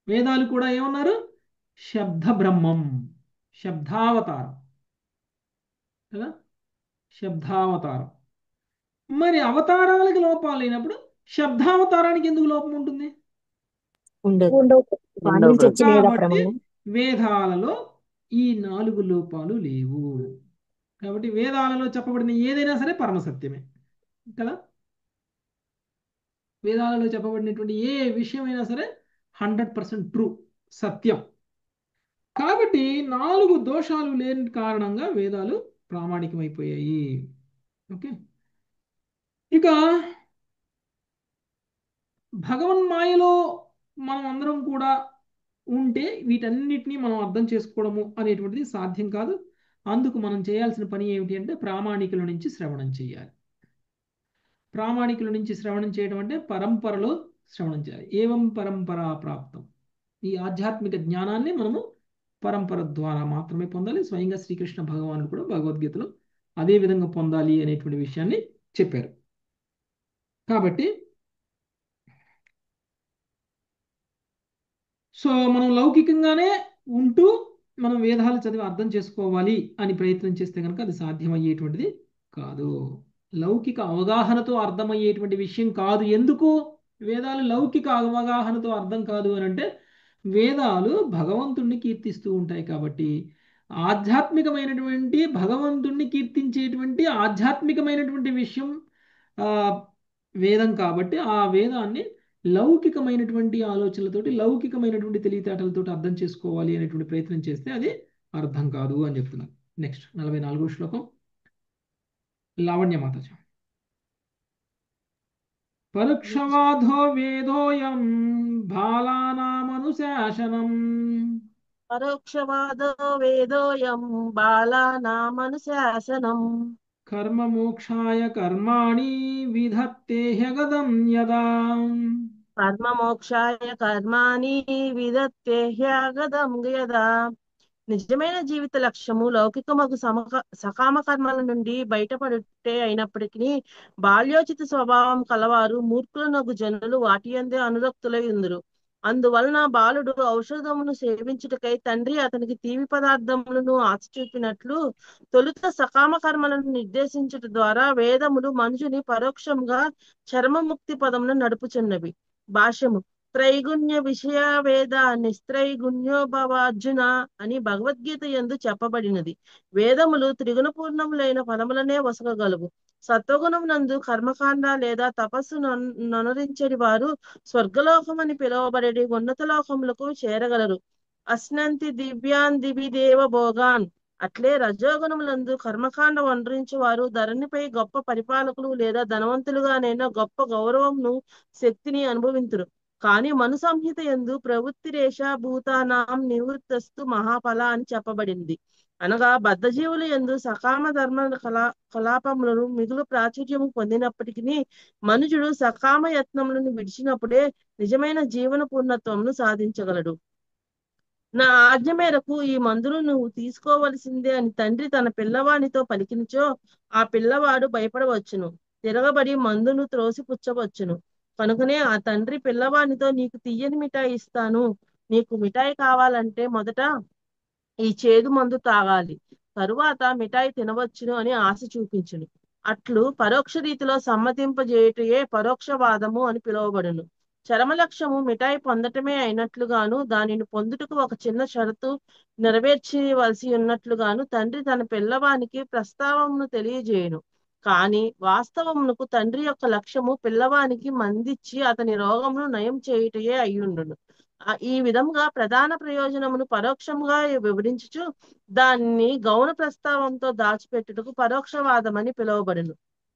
వేదాలు కూడా ఏమన్నారు? శబ్ద బ్రహ్మం, శబ్దావతారం కదా, శబ్దావతారం. మరి అవతారాలకు లోపాలు లేనప్పుడు శబ్దావతారానికి ఎందుకు లోపం ఉంటుంది? కాబట్టి వేదాలలో ఈ 4 లోపాలు లేవు. కాబట్టి వేదాలలో చెప్పబడిన ఏదైనా సరే పరమసత్యమే కదా. వేదాలలో చెప్పబడినటువంటి ఏ విషయమైనా సరే 100% ట్రూ, సత్యం. కాబట్టి 4 దోషాలు లేని కారణంగా వేదాలు ప్రామాణికమైపోయాయి. ఓకే, ఇక భగవన్మాయలో మనం అందరం కూడా ఉంటే వీటన్నిటినీ మనం అర్థం చేసుకోవడము అనేటువంటిది సాధ్యం కాదు. అందుకు మనం చేయాల్సిన పని ఏమిటి అంటే ప్రామాణికుల నుంచి శ్రవణం చేయాలి. ప్రామాణికుల నుంచి శ్రవణం చేయడం అంటే పరంపరలో శ్రవణం చేయాలి. ఏవం పరంపరా ప్రాప్తం. ఈ ఆధ్యాత్మిక జ్ఞానాన్ని మనము పరంపర ద్వారా మాత్రమే పొందాలి. స్వయంగా శ్రీకృష్ణ భగవానుడు కూడా భగవద్గీతలో అదే విధంగా పొందాలి అనేటువంటి విషయాన్ని చెప్పారు. కాబట్టి సో మనం లౌకికంగానే ఉంటూ మనం వేదాలు చదివి అర్థం చేసుకోవాలి అని ప్రయత్నం చేస్తే కనుక అది సాధ్యమయ్యేటువంటిది కాదు. లౌకిక అవగాహనతో అర్థమయ్యేటువంటి విషయం కాదు. ఎందుకు వేదాలు లౌకిక అవగాహనతో అర్థం కాదు అని అంటే, వేదాలు భగవంతుణ్ణి కీర్తిస్తూ ఉంటాయి కాబట్టి, ఆధ్యాత్మికమైనటువంటి భగవంతుణ్ణి కీర్తించేటువంటి ఆధ్యాత్మికమైనటువంటి విషయం వేదం కాబట్టి ఆ వేదాన్ని లౌకికమైనటువంటి ఆలోచనలతోటి, లౌకికమైనటువంటి తెలివితేటలతోటి అర్థం చేసుకోవాలి అనేటువంటి ప్రయత్నం చేస్తే అది అర్థం కాదు అని చెప్తున్నారు. నెక్స్ట్ 44వ శ్లోకం లావణ్య మాతాజీ. పరోక్షవాదో వేదోయం బాలానామనుశాసనం. పరోక్షవాదో వేదోయం బాలానామనుశాసనం. కర్మ మోక్షాయ కర్మాణి విధత్తే హ్యగదం యదా. కర్మ మోక్షాయ కర్మాణి విధత్తే హ్యగదం యదా. నిజమైన జీవిత లక్ష్యము లౌకికమగు సకామ కర్మల నుండి బయటపడుటే అయినప్పటికీ బాల్యోచిత స్వభావం కలవారు మూర్ఖులనగు జనులు వాటి యందే అనురక్తులై ఉందురు. అందువలన బాలుడు ఔషధమును సేవించుటకై తండ్రి అతనికి తీపి పదార్థములను ఆశ చూపినట్లు తొలుత సకామ కర్మలను నిర్దేశించుట ద్వారా వేదములు మనుషుని పరోక్షంగా చర్మముక్తి పదమును నడుపుచున్నవి. భాష్యము. త్రైగుణ్య విషయ వేద నిస్త్రైగుణ్యో భవ అర్జున అని భగవద్గీత యందు చెప్పబడినది. వేదములు త్రిగుణ పూర్ణములైన ఫలములనే వసగగలవు. సత్వగుణం నందు కర్మకాండ లేదా తపస్సు ననురించని వారు స్వర్గలోకం అని పిలువబడే ఉన్నత లోకములకు చేరగలరు. అస్నంతి దివ్యాన్ దివి దేవ భోగాన్. అట్లే రజోగుణములందు కర్మకాండ వనరించు వారు ధరణిపై గొప్ప పరిపాలకులు లేదా ధనవంతులుగానైనా గొప్ప గౌరవంను శక్తిని అనుభవింతురు. కానీ మను సంహిత యందు ప్రవృత్తి రేష భూతానాం నివృత్తస్తు మహాఫల అని చెప్పబడింది. అనగా బద్ధజీవులు యందు సకామ ధర్మ కలాపములను మిగులు ప్రాచుర్యము పొందినప్పటికీ మనుజుడు సకామ యత్నములను విడిచినప్పుడే నిజమైన జీవన పూర్ణత్వమును సాధించగలడు. నా ఆజ్ఞ మేరకు ఈ మందులు నువ్వు తీసుకోవలసిందే అని తండ్రి తన పిల్లవానితో పలికినచో ఆ పిల్లవాడు భయపడవచ్చును, తిరగబడి మందును త్రోసిపుచ్చవచ్చును. కనుకనే ఆ తండ్రి పిల్లవానితో నీకు తీయని మిఠాయి ఇస్తాను, నీకు మిఠాయి కావాలంటే మొదట ఈ చేదు మందు తాగాలి, తరువాత మిఠాయి తినవచ్చును అని ఆశ చూపించును. అట్లు పరోక్ష రీతిలో సమ్మతింపజేయుటయే పరోక్షవాదము అని పిలువబడును. చరమలక్ష్యము మిఠాయి పొందటమే అయినట్లుగాను దానిని పొందుటకు ఒక చిన్న షరతు నెరవేర్చవలసి ఉన్నట్లుగాను తండ్రి తన పిల్లవానికి ప్రస్తావమును తెలియజేయును. కానీ వాస్తవమునకు తండ్రి యొక్క లక్ష్యము పిల్లవానికి మందిచ్చి అతని రోగమును నయం చేయుటయే అయ్యుండును. ఈ విధంగా ప్రధాన ప్రయోజనమును పరోక్షంగా వివరించుచు దాన్ని గౌణ ప్రస్తావంతో దాచిపెట్టుటకు పరోక్షవాదం అని పిలువబడును.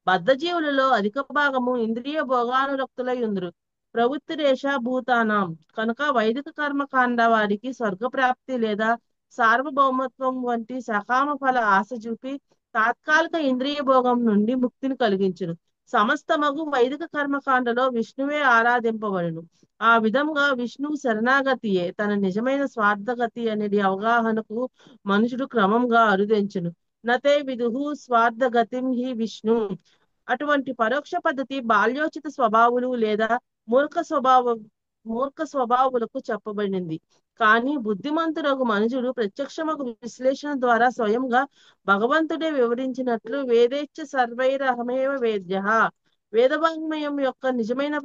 బద్ధజీవులలో అధిక భాగము ఇంద్రియ భోగానురక్తులై ఉందరు. ప్రవృత్తి రేష భూతానాం. కనుక వైదిక కర్మకాండ వారికి స్వర్గప్రాప్తి లేదా సార్వభౌమత్వం వంటి సకామ ఫల ఆశ చూపి తాత్కాలిక ఇంద్రియ భోగం నుండి ముక్తిని కలిగించును. సమస్తమగు వైదిక కర్మకాండలో విష్ణువే ఆరాధింపబడును. ఆ విధంగా విష్ణువు శరణాగతియే తన నిజమైన స్వార్థగతి అనేది అవగాహనకు మనుషుడు క్రమంగా అరుదించును. నతే విదుహు స్వార్థగతిం హి విష్ణు. అటువంటి పరోక్ష పద్ధతి బాల్యోచిత స్వభావులు లేదా మూర్ఖ స్వభావులకు చెప్పబడింది. కానీ బుద్ధిమంతులకు మనుషుడు ప్రత్యక్షమగు విశ్లేషణ ద్వారా స్వయంగా భగవంతుడే వివరించినట్లు వేదేచ్ఛ సర్వైరహమేవ వేద్య. వేదవాంగ్మయం యొక్క నిజమైన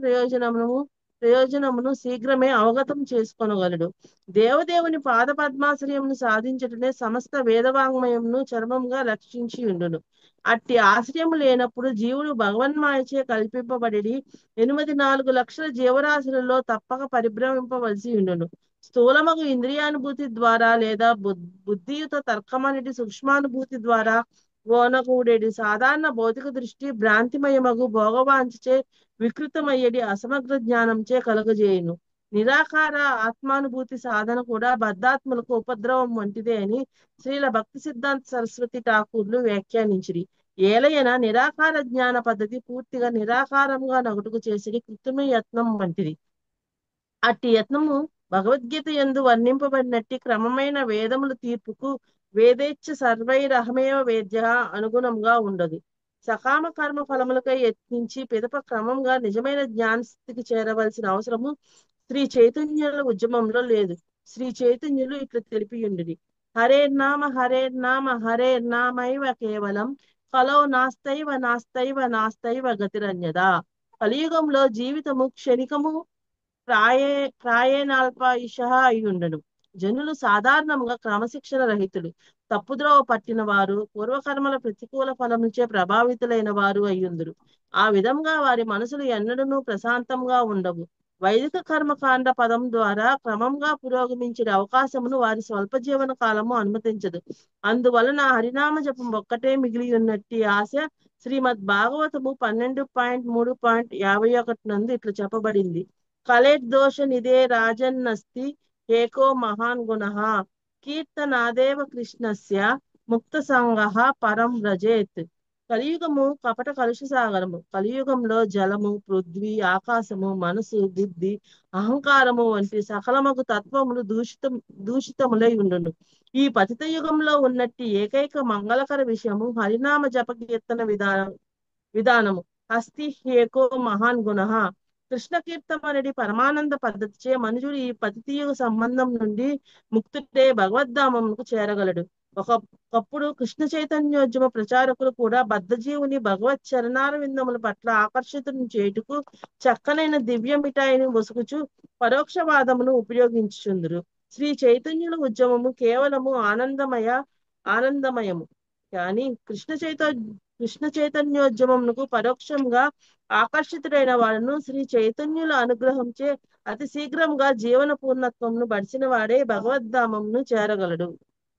ప్రయోజనమును శీఘ్రమే అవగతం చేసుకొనగలడు. దేవదేవుని పాద పద్మాశ్రయమును సాధించటనే సమస్త వేదవాంగ్మయంను చర్మంగా రక్షించి ఉండును. అట్టి ఆశ్రయము లేనప్పుడు జీవుడు భగవన్మాయచే కల్పింపబడి 84 లక్షల జీవరాశులలో తప్పక పరిభ్రమింపవలసి ఉండును. స్థూలమగు ఇంద్రియానుభూతి ద్వారా లేదా బుద్ధియుత తర్కమనేటి సూక్ష్మానుభూతి ద్వారా ఓనకూడేటి సాధారణ భౌతిక దృష్టి భ్రాంతిమయమగు భోగవాంఛచే వికృతమయ్యేటి అసమగ్ర జ్ఞానంచే కలుగజేయును. నిరాకార ఆత్మానుభూతి సాధన కూడా బద్ధాత్మలకు ఉపద్రవం వంటిదే అని శ్రీల భక్తి సిద్ధాంత సరస్వతి ఠాకూర్లు వ్యాఖ్యానించిరి. ఏలయన నిరాకార జ్ఞాన పద్ధతి పూర్తిగా నిరాకారంగా నగుటుకు చేసేది కృత్రిమ యత్నం వంటిది. అట్టి యత్నము భగవద్గీత యందు వర్ణింపబడినట్టి క్రమమైన వేదముల తీర్పుకు వేదేచ్ఛ సర్వైరహమేవ వేద్య అనుగుణంగా ఉండదు. సకామ కర్మ ఫలములకై యత్నించి పిదప క్రమంగా నిజమైన జ్ఞానస్థితికి చేరవలసిన అవసరము శ్రీ చైతన్యుల ఉద్యమంలో లేదు. శ్రీ చైతన్యులు ఇట్లా తెలిపియుండిరి. హరేర్నామ హరేర్నామైవ కేవలం కలౌ నాస్తైవ గతిరన్యదా. కలియుగంలో జీవితము క్షణికము ప్రాయేణాల్పాయుష అయ్యుండను. జనులు సాధారణంగా క్రమశిక్షణ రహితులు, తప్పుద్రోవ పట్టిన వారు, పూర్వకర్మల ప్రతికూల ఫలముచే ప్రభావితులైన వారు అయ్యుందురు. ఆ విధంగా వారి మనసులు ఎన్నడూ ప్రశాంతంగా ఉండవు. వైదిక కర్మకాండ పదం ద్వారా క్రమంగా పురోగమించే అవకాశమును వారి స్వల్ప జీవన కాలము అనుమతించదు. అందువలన హరినామ జపం ఒక్కటే మిగిలి ఉన్నట్టి ఆశ శ్రీమద్ భాగవతము 12.3.51 నందు ఇట్లా చెప్పబడింది. కలేర్దోష నిదే రాజన్నస్తి ఏకో మహాన్ గుణ కీర్తనాదేవ కృష్ణస్య ముక్త సంగః పరం వ్రజేత్. కలియుగము కపట కలుష సాగరము. కలియుగంలో జలము, పృథ్వీ, ఆకాశము, మనసు, బుద్ధి, అహంకారము వంటి సకలమగు తత్వములు దూషితములై ఉండును. ఈ పతిత యుగంలో ఉన్నట్టి ఏకైక మంగళకర విషయము హరినామ జప కీర్తన విధానము. అస్తి ఏకో మహాన్ గుణ. కృష్ణ కీర్తం అనేది పరమానంద పద్ధతిచే మనుషుడు ఈ పతితీయుగ సంబంధం నుండి ముక్తుడే భగవద్ధామంకు చేరగలడు. ఒకప్పుడు కృష్ణ చైతన్యోద్యమ ప్రచారకులు కూడా బద్ధజీవుని భగవత్ చరణార విందముల పట్ల ఆకర్షితుని చేటుకు చక్కనైన దివ్య మిఠాయిని వసుకుచు పరోక్షవాదమును ఉపయోగించుచుందురు. శ్రీ చైతన్యుల ఉద్యమము కేవలము ఆనందమయము కానీ కృష్ణ చైతన్యోద్యమమునకు పరోక్షంగా ఆకర్షితుడైన వాడును శ్రీ చైతన్యుల అనుగ్రహంచే అతి శీఘ్రంగా జీవన పూర్ణత్వమును బడిసిన వాడే భగవద్ధామంను చేరగలడు.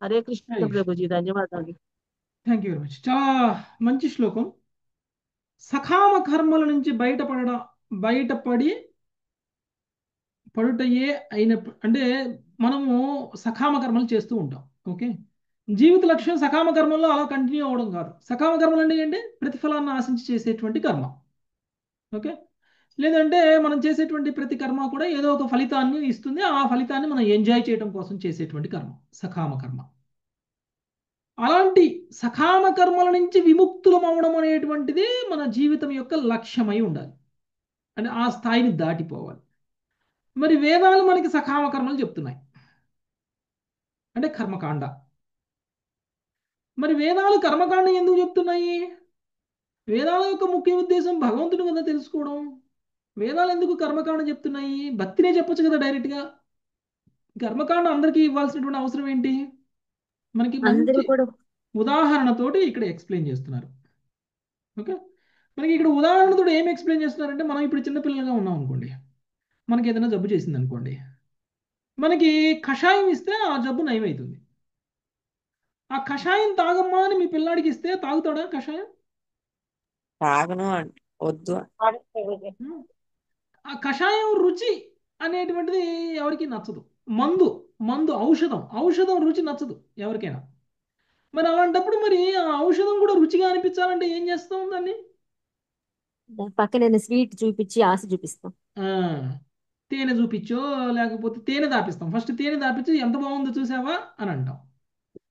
హరే కృష్ణ రైట్. ప్రభుజీ, ధన్యవాదాలు. Thank you very much. చాలా మంచి శ్లోకం. సకామ కర్మల నుంచి బయటపడి పడుటయే అయినప్పుడు అంటే మనము సకామ కర్మలు చేస్తూ ఉంటాం. ఓకే, జీవిత లక్ష్యం సకామ కర్మల్లో అలా కంటిన్యూ అవ్వడం కాదు. సకామ కర్మలు అంటే ఏంటి? ప్రతిఫలాన్ని ఆశించి చేసేటువంటి కర్మ. ఓకే, లేదంటే మనం చేసేటువంటి ప్రతి కర్మ కూడా ఏదో ఒక ఫలితాన్ని ఇస్తుంది. ఆ ఫలితాన్ని మనం ఎంజాయ్ చేయడం కోసం చేసేటువంటి కర్మ సకామ కర్మ. అలాంటి సకామ కర్మల నుంచి విముక్తులం అవడం అనేటువంటిది మన జీవితం యొక్క లక్ష్యమై ఉండాలి. అంటే ఆ స్థాయిని దాటిపోవాలి. మరి వేదాలు మనకి సకామ కర్మలు చెప్తున్నాయి, అంటే కర్మకాండ. మరి వేదాలు కర్మకాండ ఎందుకు చెప్తున్నాయి? వేదాల యొక్క ముఖ్య ఉద్దేశం భగవంతుడు కదా తెలుసుకోవడం. వేదాలు ఎందుకు కర్మకాండ చెప్తున్నాయి? భక్తినే చెప్పొచ్చు కదా డైరెక్ట్గా. కర్మకాండ అందరికీ ఇవ్వాల్సినటువంటి అవసరం ఏంటి? మనకి అందరూ మంచి కూడా ఉదాహరణతోటి ఇక్కడ ఎక్స్ప్లెయిన్ చేస్తున్నారు. ఓకే, మనకి ఇక్కడ ఉదాహరణతో ఏం ఎక్స్ప్లెయిన్ చేస్తున్నారంటే, మనం ఇప్పుడు చిన్నపిల్లలుగా ఉన్నాం అనుకోండి, మనకి ఏదైనా జబ్బు చేసింది అనుకోండి, మనకి కషాయం ఇస్తే ఆ జబ్బు నయమవుతుంది. ఆ కషాయం తాగమ్మా అని మీ పిల్లాడికి ఇస్తే తాగుతాడా కషాయం? తాగను వద్దు. ఆ కషాయం రుచి అనేటువంటిది ఎవరికి నచ్చదు. మందు ఔషధం రుచి నచ్చదు ఎవరికైనా. మరి అలాంటప్పుడు మరి ఆ ఔషధం కూడా రుచిగా అనిపించాలంటే ఏం చేస్తాం? దాన్ని పక్కన స్వీట్ చూపించి ఆశ చూపిస్తాం. తేనె చూపించో లేకపోతే తేనె దాపిస్తాం. ఫస్ట్ తేనె దాపించి ఎంత బాగుందో చూసావా అని అంటాం.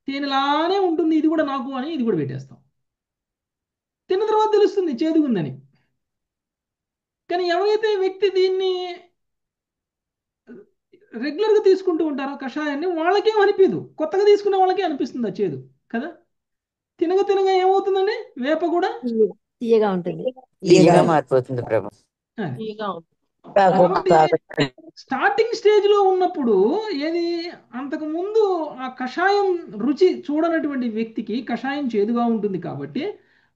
తేనెలానే ఉంటుంది ఇది కూడా నాకు అని ఇది కూడా పెట్టేస్తాం. తిన్న తర్వాత తెలుస్తుంది చేదుగుందని. కానీ ఎవరైతే వ్యక్తి దీన్ని రెగ్యులర్గా తీసుకుంటూ ఉంటారో కషాయాన్ని, వాళ్ళకేం అనిపించదు. కొత్తగా తీసుకునే వాళ్ళకే అనిపిస్తుంది ఆ చేదు కదా. తినగా ఏమవుతుందండి? వేప కూడా తీయగా ఉంటుంది. తీయగా మారిపోతుంది ప్రభు. అది. తీయగా ఉంటుంది. కాబట్టి స్టార్టింగ్ స్టేజ్ లో ఉన్నప్పుడు ఏది అంతకు ముందు ఆ కషాయం రుచి చూడనటువంటి వ్యక్తికి కషాయం చేదుగా ఉంటుంది. కాబట్టి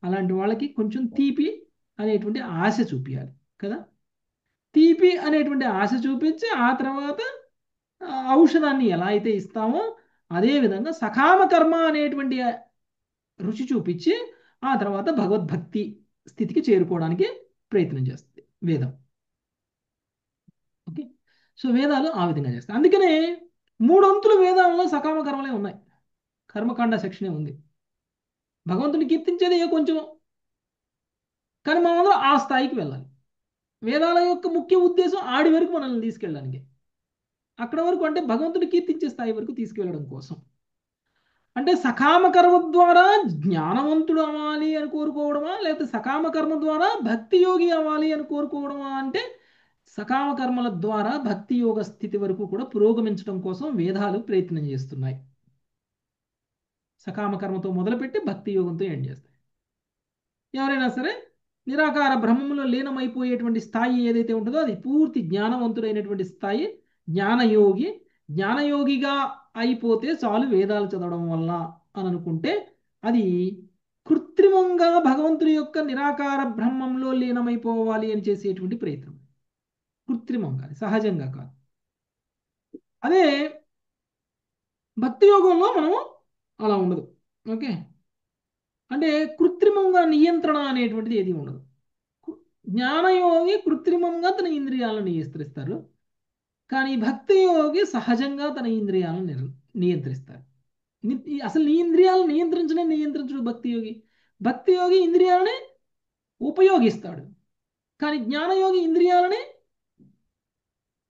అలాంటి వాళ్ళకి కొంచెం తీపి అనేటువంటి ఆశ చూపించాలి కదా. తీపి అనేటువంటి ఆశ చూపించి ఆ తర్వాత ఔషధాన్ని ఎలా అయితే ఇస్తామో అదే విధంగా సకామ కర్మ అనేటువంటి రుచి చూపించి ఆ తర్వాత భగవద్భక్తి స్థితికి చేరుకోవడానికి ప్రయత్నం చేస్తుంది వేదం. ఓకే, సో వేదాలు ఆ విధంగా చేస్తాయి. అందుకనే 3 అంతులు వేదాలలో సకామ కర్మలే ఉన్నాయి. కర్మకాండ సెక్షనే ఉంది. భగవంతుని కీర్తించేది ఏ కొంచెం, కానీ మనం ఆ స్థాయికి వెళ్ళాలి. వేదాల యొక్క ముఖ్య ఉద్దేశం ఆడి వరకు మనల్ని తీసుకెళ్ళడానికి, అక్కడ వరకు అంటే భగవంతుని కీర్తించే స్థాయి వరకు తీసుకెళ్ళడం కోసం. అంటే సకామ కర్మ ద్వారా జ్ఞానవంతుడు అవ్వాలి అని కోరుకోవడమా, లేకపోతే సకామ కర్మ ద్వారా భక్తి యోగి అవ్వాలి అని కోరుకోవడమా? అంటే సకామ కర్మల ద్వారా భక్తి యోగ స్థితి వరకు కూడా పురోగమించడం కోసం వేదాలు ప్రయత్నం చేస్తున్నాయి. సకామ కర్మతో మొదలుపెట్టి భక్తి యోగంతో ఎండ్ చేస్తాయి. ఎవరైనా సరే నిరాకార బ్రహ్మములో లీనమైపోయేటువంటి స్థాయి ఏదైతే ఉంటుందో అది పూర్తి జ్ఞానవంతుడైనటువంటి స్థాయి. జ్ఞానయోగిగా అయిపోతే చాలు వేదాలు చదవడం వల్ల అని అనుకుంటే అది కృత్రిమంగా భగవంతుడి యొక్క నిరాకార బ్రహ్మంలో లీనమైపోవాలి అని చేసేటువంటి ప్రయత్నం. కృత్రిమంగా, సహజంగా కాదు. అదే భక్తి యోగంలో మనం అలా ఉండదు. ఓకే, అంటే కృత్రిమంగా నియంత్రణ అనేటువంటిది ఏది ఉండదు. జ్ఞానయోగి కృత్రిమంగా తన ఇంద్రియాలను నియంత్రిస్తారు, కానీ భక్తి యోగి సహజంగా తన ఇంద్రియాలను నియంత్రిస్తారు. అసలు నీ ఇంద్రియాలను నియంత్రించడు భక్తి యోగి ఇంద్రియాలని ఉపయోగిస్తాడు, కానీ జ్ఞానయోగి ఇంద్రియాలని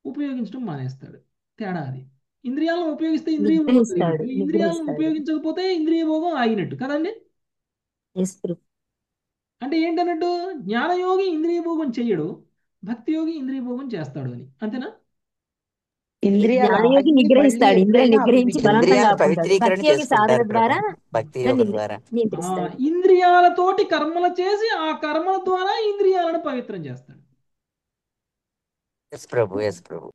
ఉపయోగించడం మానేస్తాడు. తేడా అది. ఇంద్రియాలను ఉపయోగిస్తే ఇంద్రియ భోగం కలిగినట్టు, ఇంద్రియాలను ఉపయోగించకపోతే ఇంద్రియ భోగం ఆగినట్టు కదండి. అంటే ఏంటన్నట్టు జ్ఞానయోగి ఇంద్రియ భోగం చెయ్యడు, భక్తి యోగి ఇంద్రియ భోగం చేస్తాడు అని, అంతేనా? ఇంద్రియాలు జ్ఞానయోగి ఆగి మళ్ళీ నిగ్రహిస్తాడు, ఇంద్రియాలు ఎప్పుడైనా అప్పుడు నిగ్రహించి మీకు బలవంతంగా ఇంద్రియాలను ఆపుకుంటాడు. పవిత్రీకరణ భక్తి యోగి సాధన చేసుకుంటారు ప్రభు, ద్వారా భక్తి యోగం ద్వారా. నియంత్రిస్తాడు. ఇంద్రియాలతోటి కర్మలు చేసి ఆ కర్మల ద్వారా ఇంద్రియాలను పవిత్రం చేస్తాడు. ఎస్ ప్రభు, ఎస్ ప్రభు.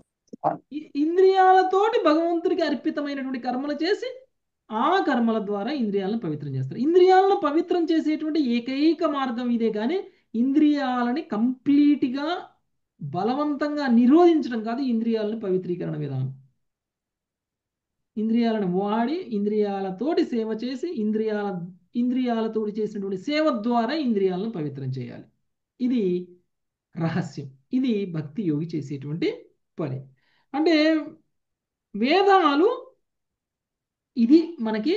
ఇంద్రియాలతోటి భగవంతుడికి అర్పితమైనటువంటి కర్మలు చేసి ఆ కర్మల ద్వారా ఇంద్రియాలను పవిత్రం చేస్తారు. ఇంద్రియాలను పవిత్రం చేసేటువంటి ఏకైక మార్గం ఇదే, కానీ ఇంద్రియాలని కంప్లీట్గా బలవంతంగా నిరోధించడం కాదు ఇంద్రియాలను పవిత్రీకరణ విధానం. ఇంద్రియాలను వాడి ఇంద్రియాలతోటి సేవ చేసి ఇంద్రియాలతోటి చేసినటువంటి సేవ ద్వారా ఇంద్రియాలను పవిత్రం చేయాలి. ఇది రహస్యం. ఇది భక్తి యోగి చేసేటువంటి పని. అంటే వేదాలు ఇది మనకి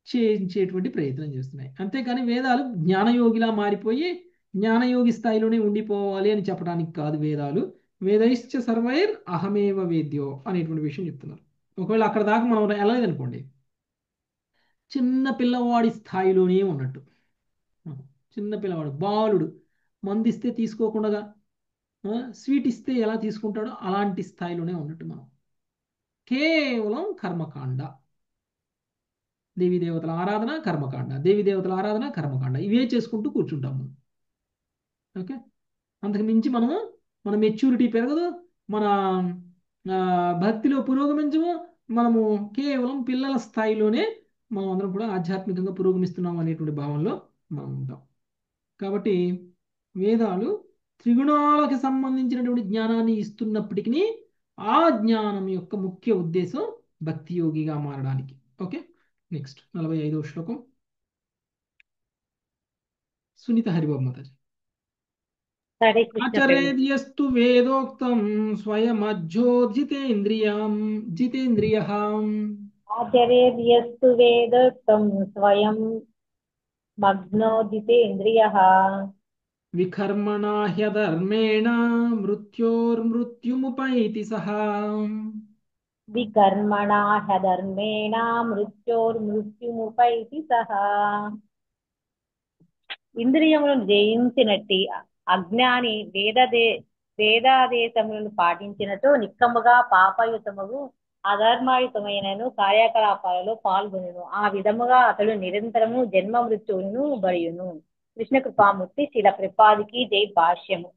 చేయించేటువంటి ప్రయత్నం చేస్తున్నాయి. అంతేకాని వేదాలు జ్ఞానయోగిలా మారిపోయి జ్ఞానయోగి స్థాయిలోనే ఉండిపోవాలి అని చెప్పడానికి కాదు. వేదాలు వేదైశ్చ సర్వైర్ అహమేవ వేద్యో అనేటువంటి విషయం చెప్తున్నారు. ఒకవేళ అక్కడ దాకా మనం వెళ్ళలేదనుకోండి, చిన్న పిల్లవాడి స్థాయిలోనే ఉన్నట్టు. చిన్న పిల్లవాడు బాలుడు మందిస్తే తీసుకోకుండా స్వీట్ ఇస్తే ఎలా తీసుకుంటాడో అలాంటి స్థాయిలోనే ఉన్నట్టు మనం. కేవలం కర్మకాండ, దేవీదేవతల ఆరాధన కర్మకాండ, దేవీదేవతల ఆరాధన కర్మకాండ, ఇవే చేసుకుంటూ కూర్చుంటాం మనం. ఓకే, అంతకు మించి మన మెచ్యూరిటీ పెరగదు, మన భక్తిలో పురోగమించము. మనము కేవలం పిల్లల స్థాయిలోనే మనం అందరం కూడా ఆధ్యాత్మికంగా పురోగమిస్తున్నాం అనేటువంటి భావంలో మనం ఉంటాం. కాబట్టి వేదాలు త్రిగుణాలకు సంబంధించినటువంటి జ్ఞానాన్ని ఇస్తున్నప్పటికీ ఆ జ్ఞానం యొక్క ముఖ్య ఉద్దేశం భక్తి యోగిగా మారడానికి. ఓకే, నెక్స్ట్ 45వ శ్లోకం. సునీత హరిబాబు మాతాజీ. ఆచరేద్యస్తు వేదోక్తం స్వయమజ్జోజితేంద్రియం జితేంద్రియః. ఆచరేద్యస్తు వేదోక్తం స్వయం మగ్నోజితేంద్రియః. వికర్మణా హ్యధర్మేణ మృత్యోర్మృత్యుముపైతి సహ. వికర్మణా హ్యధర్మేణ మృత్యోర్మృత్యుముపైతి సహ. ఇంద్రియములను జయించినట్టి అజ్ఞాని వేదాదేశములను పాటించినట్టు నిక్కముగా పాపయుతముగు అధర్మాయుతమైనను కార్యకలాపాలలో పాల్గొనును. ఆ విధముగా అతడు నిరంతరము జన్మ మృత్యువును బడియును. కృష్ణ కృపామూర్తి శిల కృపాదికి జై. భాష్యము.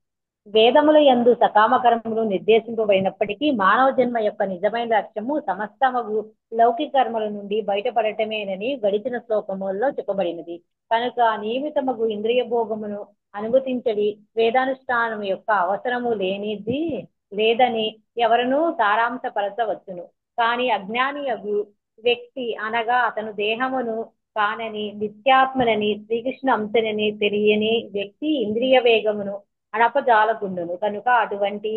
వేదముల యందు సకామకర్మలు నిర్దేశింపబడినప్పటికీ మానవ జన్మ యొక్క నిజమైన లక్ష్యము సమస్తమగు లౌకిక కర్మల నుండి బయటపడటమేనని గడిచిన శ్లోకములలో చెప్పబడినది. కనుక నియమితమగు ఇంద్రియ భోగమును అనుమతించడి వేదానుష్ఠానం యొక్క అవసరము లేదని ఎవరనూ సారాంశపరచవచ్చును. కానీ అజ్ఞానియగు వ్యక్తి అనగా అతను దేహమును కానని నిత్యాత్మనని శ్రీకృష్ణ అంశనని తెలియని వ్యక్తి ఇంద్రియ వేగమును అనపజాలకుండును. కనుక అటువంటి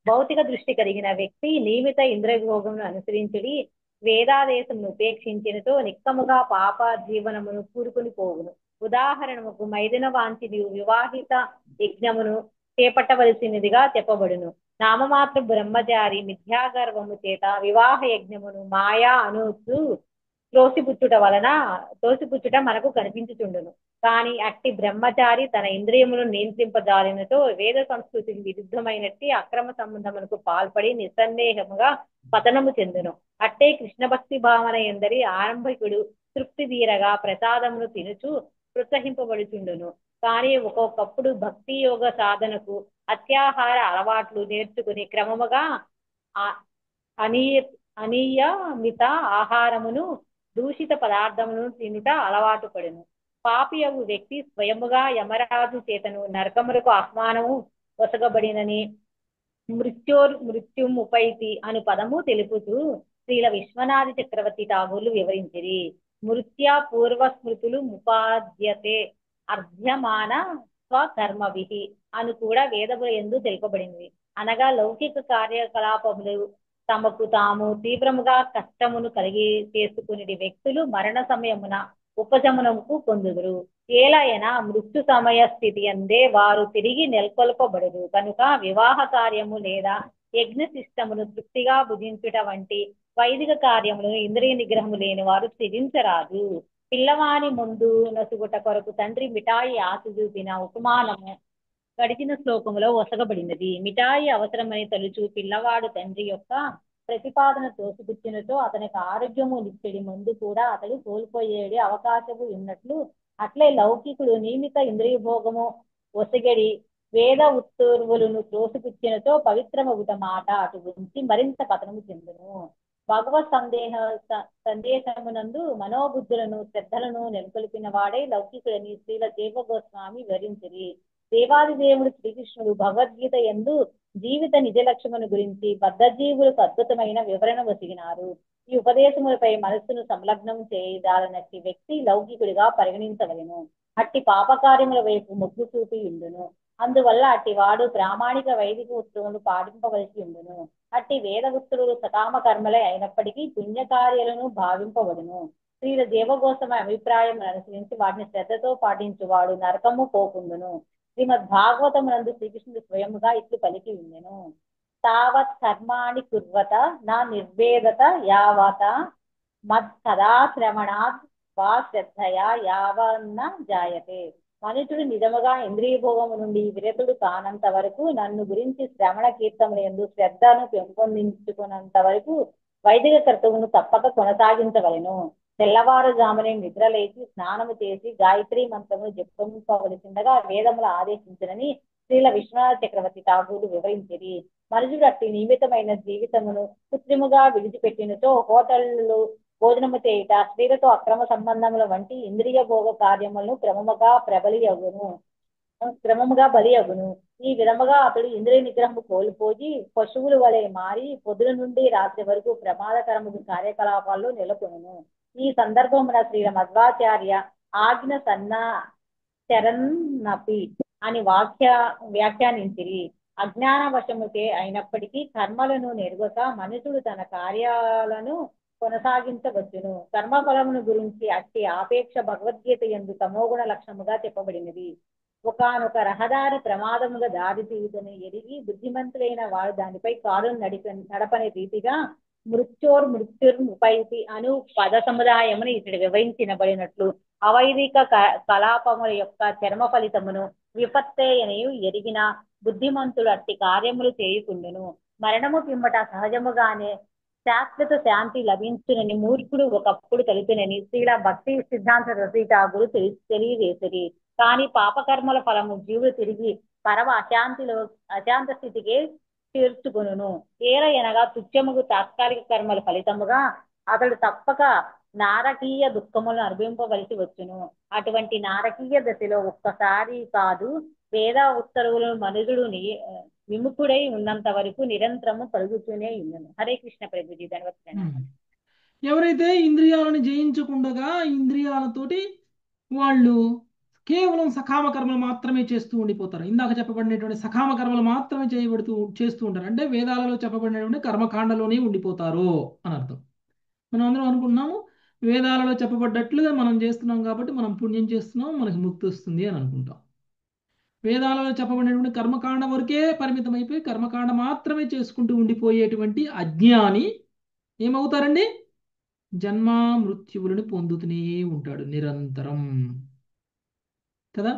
భౌతిక దృష్టి కలిగిన వ్యక్తి నియమిత ఇంద్రియ భోగమును అనుసరించడి వేదాదేశమును ఉపేక్షించినతో నిక్కముగా పాప జీవనమును కూరుకుని పోవును. ఉదాహరణకు మైదన వాంఛిని వివాహిత యజ్ఞమును చేపట్టవలసినదిగా చెప్పబడును. నామమాత్ర బ్రహ్మచారి మిథ్యాగర్వము చేత వివాహ యజ్ఞమును మాయా అనూసు త్రోసిపుచ్చుట మనకు కనిపించుచుండును. కానీ అట్టి బ్రహ్మచారి తన ఇంద్రియములను నియంత్రింపజాలినతో వేద సంస్కృతికి విరుద్ధమైనట్టి అక్రమ సంబంధములకు పాల్పడి నిస్సందేహముగా పతనము చెందును. అట్టే కృష్ణ భక్తి భావన ఎందరి ఆరంభికుడు తృప్తి తీరగా ప్రసాదమును తినుచు ప్రోత్సహింపబడుచుండును. కానీ ఒక్కొక్కప్పుడు భక్తి యోగ సాధనకు అత్యాహార అలవాట్లు నేర్చుకుని క్రమముగా అనియమిత ఆహారమును దూషిత పదార్థమును తినుట అలవాటు పడును. పాపియగు వ్యక్తి స్వయముగా యమరాజు చేతను నరకములకు ఆహ్వానము వసగబడినని మృత్యుముపైతి అను పదము తెలుపుతూ శ్రీల విశ్వనాథ చక్రవర్తి ఠాగూర్లు వివరించిరి. మృత్యా పూర్వ స్మృతులు ముపాద్యతే అర్ధ్యమాన స్వకర్మవిహి అని కూడా వేదముల యందు తెలుపబడింది. అనగా లౌకిక కార్యకలాపములు తమకు తాము తీవ్రముగా కష్టమును కలిగి చేసుకునే వ్యక్తులు మరణ సమయమున ఉపశమనముకు పొందుదురు. ఏలైనా మృత్యు సమయ స్థితి అందే వారు తిరిగి నెలకొల్పబడరు. కనుక వివాహ కార్యము లేదా యజ్ఞ శిష్టమును తృప్తిగా భుజించుట వంటి వైదిక కార్యములను ఇంద్రియ నిగ్రహము లేని వారు త్యజించరాదు. పిల్లవాని ముందు నసుగుట కొరకు తండ్రి మిఠాయి ఆశ చూపిన ఉపమానము గడిచిన శ్లోకములో ఒసగబడినది. మిఠాయి అవసరమని తలుచు పిల్లవాడు తండ్రి యొక్క ప్రతిపాదన తోసిపుచ్చినచో అతనికి ఆరోగ్యము నిచ్చడి ముందు కూడా అతడు కోల్పోయేది అవకాశము ఉన్నట్లు అట్లే లౌకికుడు నియమిత ఇంద్రియ భోగము ఒసగడి వేద ఉత్తర్వులను త్రోసిపుచ్చినచో పవిత్రమగుట మాట అటు గురించి మరింత పతనము చెందును. భగవత్ సందేశమునందు మనోబుద్ధులను శ్రద్ధలను నెలకొల్పిన వాడే లౌకికుడని శ్రీల దేవగోస్వామి వివరించిరి. దేవాది దేవుడు శ్రీకృష్ణుడు భగవద్గీత యందు జీవిత నిజ లక్ష్యమును గురించి బద్ధజీవులకు అద్భుతమైన వివరణ వసిగినారు. ఈ ఉపదేశములపై మనస్సును సంలగ్నం చేయదాలనట్టి వ్యక్తి లౌకికుడిగా పరిగణించవలెను. అట్టి పాపకార్యముల వైపు మొగ్గు చూపి ఉండును. అందువల్ల అట్టి వాడు ప్రామాణిక వైదిక ఉత్తర్వులు పాటింపవలసి ఉండును. అట్టి వేద ఉత్తర్వులు సకామ కర్మలే అయినప్పటికీ పుణ్యకార్యాలను భావింపబడును. శ్రీల దేవగోస్వామి అభిప్రాయం అనుసరించి వాటిని శ్రద్ధతో పాటించువాడు నరకము పోకుండును. శ్రీమద్ భాగవతమునందు శ్రీకృష్ణుడు స్వయముగా ఇట్లు పలికి ఉండెను. తావత్ కర్మాణి కుర్వత నా నిర్వేదత యావత మత్ సదాశ్రవణాత్ వా శ్రద్ధయా యావన్న జాయతే. మనుషుడు నిజముగా ఇంద్రియ భోగము నుండి విరతుడు కానంత వరకు నన్ను గురించి శ్రవణ కీర్తములు ఎందు శ్రద్ధను పెంపొందించుకున్నంత వరకు వైదిక కర్తవ్యమును తప్పక కొనసాగించవలెను. తెల్లవారుజామునే నిద్రలేచి స్నానము చేసి గాయత్రి మంత్రమును జపింపవలసిండగా వేదములు ఆదేశించినని శ్రీల విశ్వనాథ చక్రవర్తి ఠాగూరు వివరించిరి. మనుషుడు అట్టి నియమితమైన జీవితమును కృత్రిముగా విడిచిపెట్టినచో హోటళ్లు భోజనము చేయుట, స్త్రీలతో అక్రమ సంబంధముల వంటి ఇంద్రియ భోగ కార్యములను క్రమముగా బలి అగును. ఈ విధముగా అతడు ఇంద్రియ నిగ్రహము కోల్పోయి పశువుల వలె మారి పొద్దుల నుండి రాత్రి వరకు ప్రమాదకరము కార్యకలాపాల్లో నెలకొనును. ఈ సందర్భమున శ్రీ మధ్వాచార్య ఆజ్ఞ చరన్నపి అని వ్యాఖ్యానించిరి. అజ్ఞాన వశముకే అయినప్పటికీ కర్మలను నెరుగక మనుషుడు తన కార్యాలను కొనసాగించవచ్చును. కర్మఫలమును గురించి అట్టి ఆపేక్ష భగవద్గీత యందు తమోగుణ లక్షణముగా చెప్పబడినది. ఒకానొక రహదారి ప్రమాదముగా దారి తీయుదని ఎరిగి బుద్ధిమంతులైన వాడు దానిపై కారును నడపని రీతిగా మృత్యుర్ముపైతి అను పద సముదాయమును ఇతడు వివరించినబడినట్లు అవైదిక కలాపముల యొక్క చర్మ ఫలితమును విపత్తేయనియు ఎరిగిన బుద్ధిమంతుడు అట్టి కార్యములు చేయకుండును. మరణము పిమ్మట సహజముగానే శాశ్వత శాంతి లభించునని మూర్ఖుడు ఒకప్పుడు తెలిపినని శ్రీల భక్తి సిద్ధాంత రచయితాగులు తెలియజేసిరి. కానీ పాపకర్మల ఫలము జీవుడు తిరిగి పరమ అశాంత స్థితికే చేర్చుకొనును. ఏలయనగా తుచ్చముగు తాత్కాలిక కర్మల ఫలితముగా అతడు తప్పక నారకీయ దుఃఖములను అనుభవింపవలసి వచ్చును. అటువంటి నారకీయ దశలో ఒక్కసారి కాదు వేద ఉత్తర్వులను మనుషుడు విముఖుడై ఉన్నంత వరకు నిరంతరము కలుగుతూనే ఉన్నను. హరే కృష్ణ ప్రభుజీ. ధన్యవాదాలు. ఎవరైతే ఇంద్రియాలను జయించకుండా ఇంద్రియాలతోటి వాళ్ళు కేవలం సకామ కర్మలు మాత్రమే చేస్తూ ఉండిపోతారు. ఇందాక చెప్పబడినటువంటి సకామ కర్మలు మాత్రమే చేస్తూ ఉంటారు. అంటే వేదాలలో చెప్పబడినటువంటి కర్మకాండలోనే ఉండిపోతారు అని అర్థం. మనం అందరం అనుకుంటున్నాము వేదాలలో చెప్పబడ్డట్లుగా మనం చేస్తున్నాం కాబట్టి మనం పుణ్యం చేస్తున్నాం, మనకి ముక్తి వస్తుంది అని అనుకుంటాం. వేదాలలో చెప్పబడినటువంటి కర్మకాండ వరకే పరిమితం అయిపోయి కర్మకాండ మాత్రమే చేసుకుంటూ ఉండిపోయేటువంటి అజ్ఞాని ఏమవుతారండి? జన్మ మృత్యువులను పొందుతూనే ఉంటాడు నిరంతరం కదా.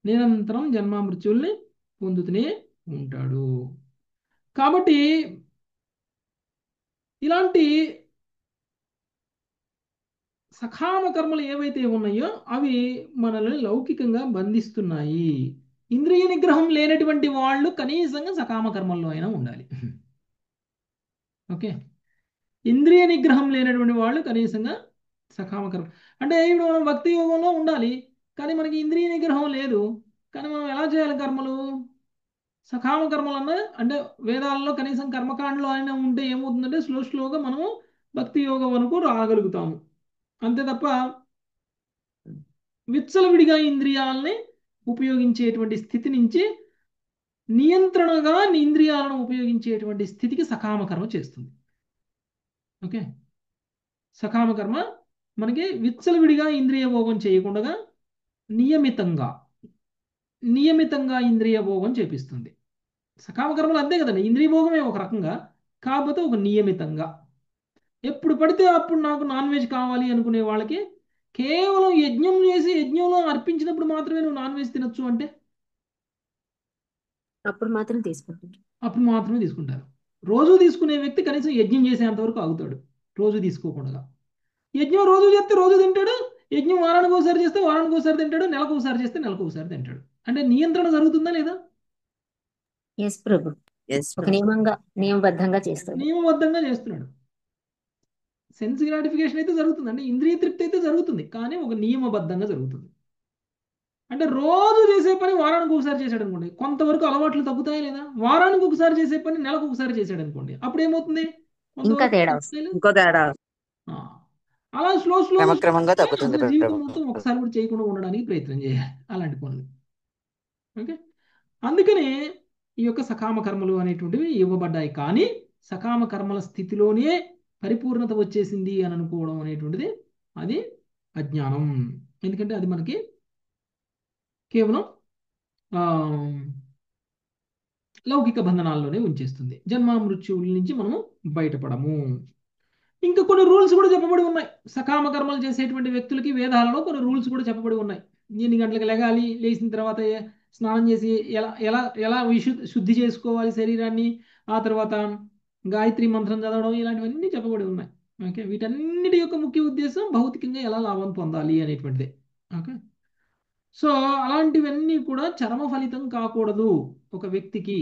నిరంతరం జన్మ మృత్యువుల్ని పొందుతూనే ఉంటాడు. కాబట్టి ఇలాంటి సకామ కర్మలు ఏవైతే ఉన్నాయో అవి మనల్ని లౌకికంగా బంధిస్తున్నాయి. ఇంద్రియ నిగ్రహం లేనటువంటి వాళ్ళు కనీసంగా సకామ కర్మల్లో అయినా ఉండాలి. ఓకే, ఇంద్రియ నిగ్రహం లేనటువంటి వాళ్ళు కనీసంగా సకామ కర్మ అంటే ఇప్పుడు మనం భక్తి యోగంలో ఉండాలి, కానీ మనకి ఇంద్రియ నిగ్రహం లేదు. కానీ మనం ఎలా చేయాలి కర్మలు? సకామ కర్మలు అంటే వేదాలలో కనీసం కర్మకాండలో అయినా ఉంటే ఏమవుతుందంటే స్లోగా మనము భక్తి యోగం వరకు రాగలుగుతాము. అంతే తప్ప విచ్చలవిడిగా ఇంద్రియాలని ఉపయోగించేటువంటి స్థితి నుంచి నియంత్రణగా ఇంద్రియాలను ఉపయోగించేటువంటి స్థితికి సకామ కర్మ చేస్తుంది. ఓకే, సకామ కర్మ మనకి విచ్చలవిడిగా ఇంద్రియ భోగం చేయకుండా నియమితంగా ఇంద్రియ భోగం చేపిస్తుంది. సకామ కర్మలు అంతే కదండి, ఇంద్రియ భోగమే ఒక రకంగా, కాకపోతే ఒక నియమితంగా. ఎప్పుడు పడితే అప్పుడు నాకు నాన్ వెజ్ కావాలి అనుకునే వాళ్ళకి కేవలం యజ్ఞం చేసి యజ్ఞంలో అర్పించినప్పుడు మాత్రమే నువ్వు నాన్ వెజ్ తినొచ్చు అంటే అప్పుడు మాత్రం తీసుకుంటారు. అప్పుడు మాత్రమే తీసుకుంటారు. రోజు తీసుకునే వ్యక్తి కనీసం యజ్ఞం చేసేంత వరకు ఆగుతాడు, రోజు తీసుకోకుండా. యజ్ఞం రోజు చేస్తే రోజు తింటాడు, యజ్ఞం వారానికి ఒకసారి చేస్తే వారానికి ఒకసారి తింటాడు, నెలకు ఒకసారి చేస్తే నెలకు ఒకసారి తింటాడు. అంటే నియంత్రణ జరుగుతుందా లేదా? ఎస్ ప్రభు, ఒక నియమబద్ధంగా చేస్తాడు. నియమబద్ధంగా చేస్తున్నాడు. సెన్స్ గ్రాటిఫికేషన్ అయితే జరుగుతుంది, అంటే ఇంద్రియ తృప్తి అయితే జరుగుతుంది, కానీ ఒక నియమబద్ధంగా జరుగుతుంది. అంటే రోజు చేసే పని వారానికి ఒకసారి చేశాడు అనుకోండి, కొంతవరకు అలవాట్లు తగ్గుతాయి లేదా? వారానికి ఒకసారి చేసే పని నెలకు ఒకసారి చేశాడు అనుకోండి, అప్పుడు ఏమవుతుంది? ఇంకా తేడా వస్తుంది. అలా స్లో క్రమక్రమంగా తగ్గుతుంది జీవితం మొత్తం ఒకసారి కూడా చేయకుండా ఉండడానికి ప్రయత్నం చేయాలి అలాంటి పనులు. ఓకే, అందుకనే ఈ యొక్క సకామ కర్మలు అనేటువంటివి ఇవ్వబడ్డాయి. కానీ సకామ కర్మల స్థితిలోనే పరిపూర్ణత వచ్చేసింది అని అనుకోవడం అనేటువంటిది అది అజ్ఞానం. ఎందుకంటే అది మనకి కేవలం లౌకిక బంధనాల్లోనే ఉంచేస్తుంది. జన్మ మృత్యువుల నుంచి మనము బయటపడము. ఇంకా కొన్ని రూల్స్ కూడా చెప్పబడి ఉన్నాయి. సకామ కర్మలు చేసేటువంటి వ్యక్తులకి వేదాలలో కొన్ని రూల్స్ కూడా చెప్పబడి ఉన్నాయి. ఎన్ని గంటలకు లెగాలి, లేచిన తర్వాత స్నానం చేసి ఎలా ఎలా ఎలా శుద్ధి చేసుకోవాలి శరీరాన్ని, ఆ తర్వాత గాయత్రి మంత్రం చదవడం, ఇలాంటివన్నీ చెప్పబడి ఉన్నాయి. ఓకే, వీటన్నిటి యొక్క ముఖ్య ఉద్దేశం భౌతికంగా ఎలా లాభం పొందాలి అనేటువంటిది. ఓకే, సో అలాంటివన్నీ కూడా చరమ ఫలితం కాకూడదు ఒక వ్యక్తికి.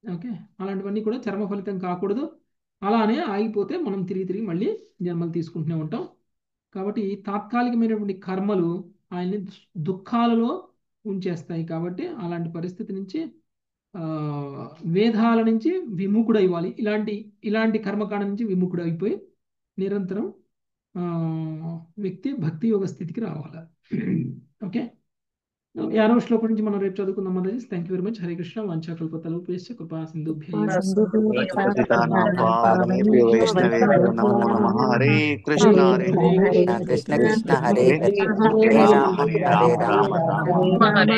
ఓకే, అలాంటివన్నీ కూడా చరమ ఫలితం కాకూడదు. అలానే ఆగిపోతే మనం తిరిగి మళ్ళీ జన్మలు తీసుకుంటూనే ఉంటాం. కాబట్టి తాత్కాలికమైనటువంటి కర్మలు ఆయన్ని దుఃఖాలలో ఉంచేస్తాయి. కాబట్టి అలాంటి పరిస్థితి నుంచి వేదాల నుంచి విముఖుడు అవ్వాలి. ఇలాంటి కర్మకాండ నుంచి విముఖుడు అయిపోయి నిరంతరం వ్యక్తి భక్తి యోగ స్థితికి రావాలి. ఓకే, 50వ శ్లోకం నుంచి మనం రేపు చదువుకుందాం. Thank you very much. Hare Krishna. వాంఛాకల్పతరుభ్యశ్చ కృపా సింధుభ్యో వైష్ణవేభ్యో నమో నమః. హరే కృష్ణ హరే కృష్ణ కృష్ణ హరే హరే, హరే రామ హరే రామ.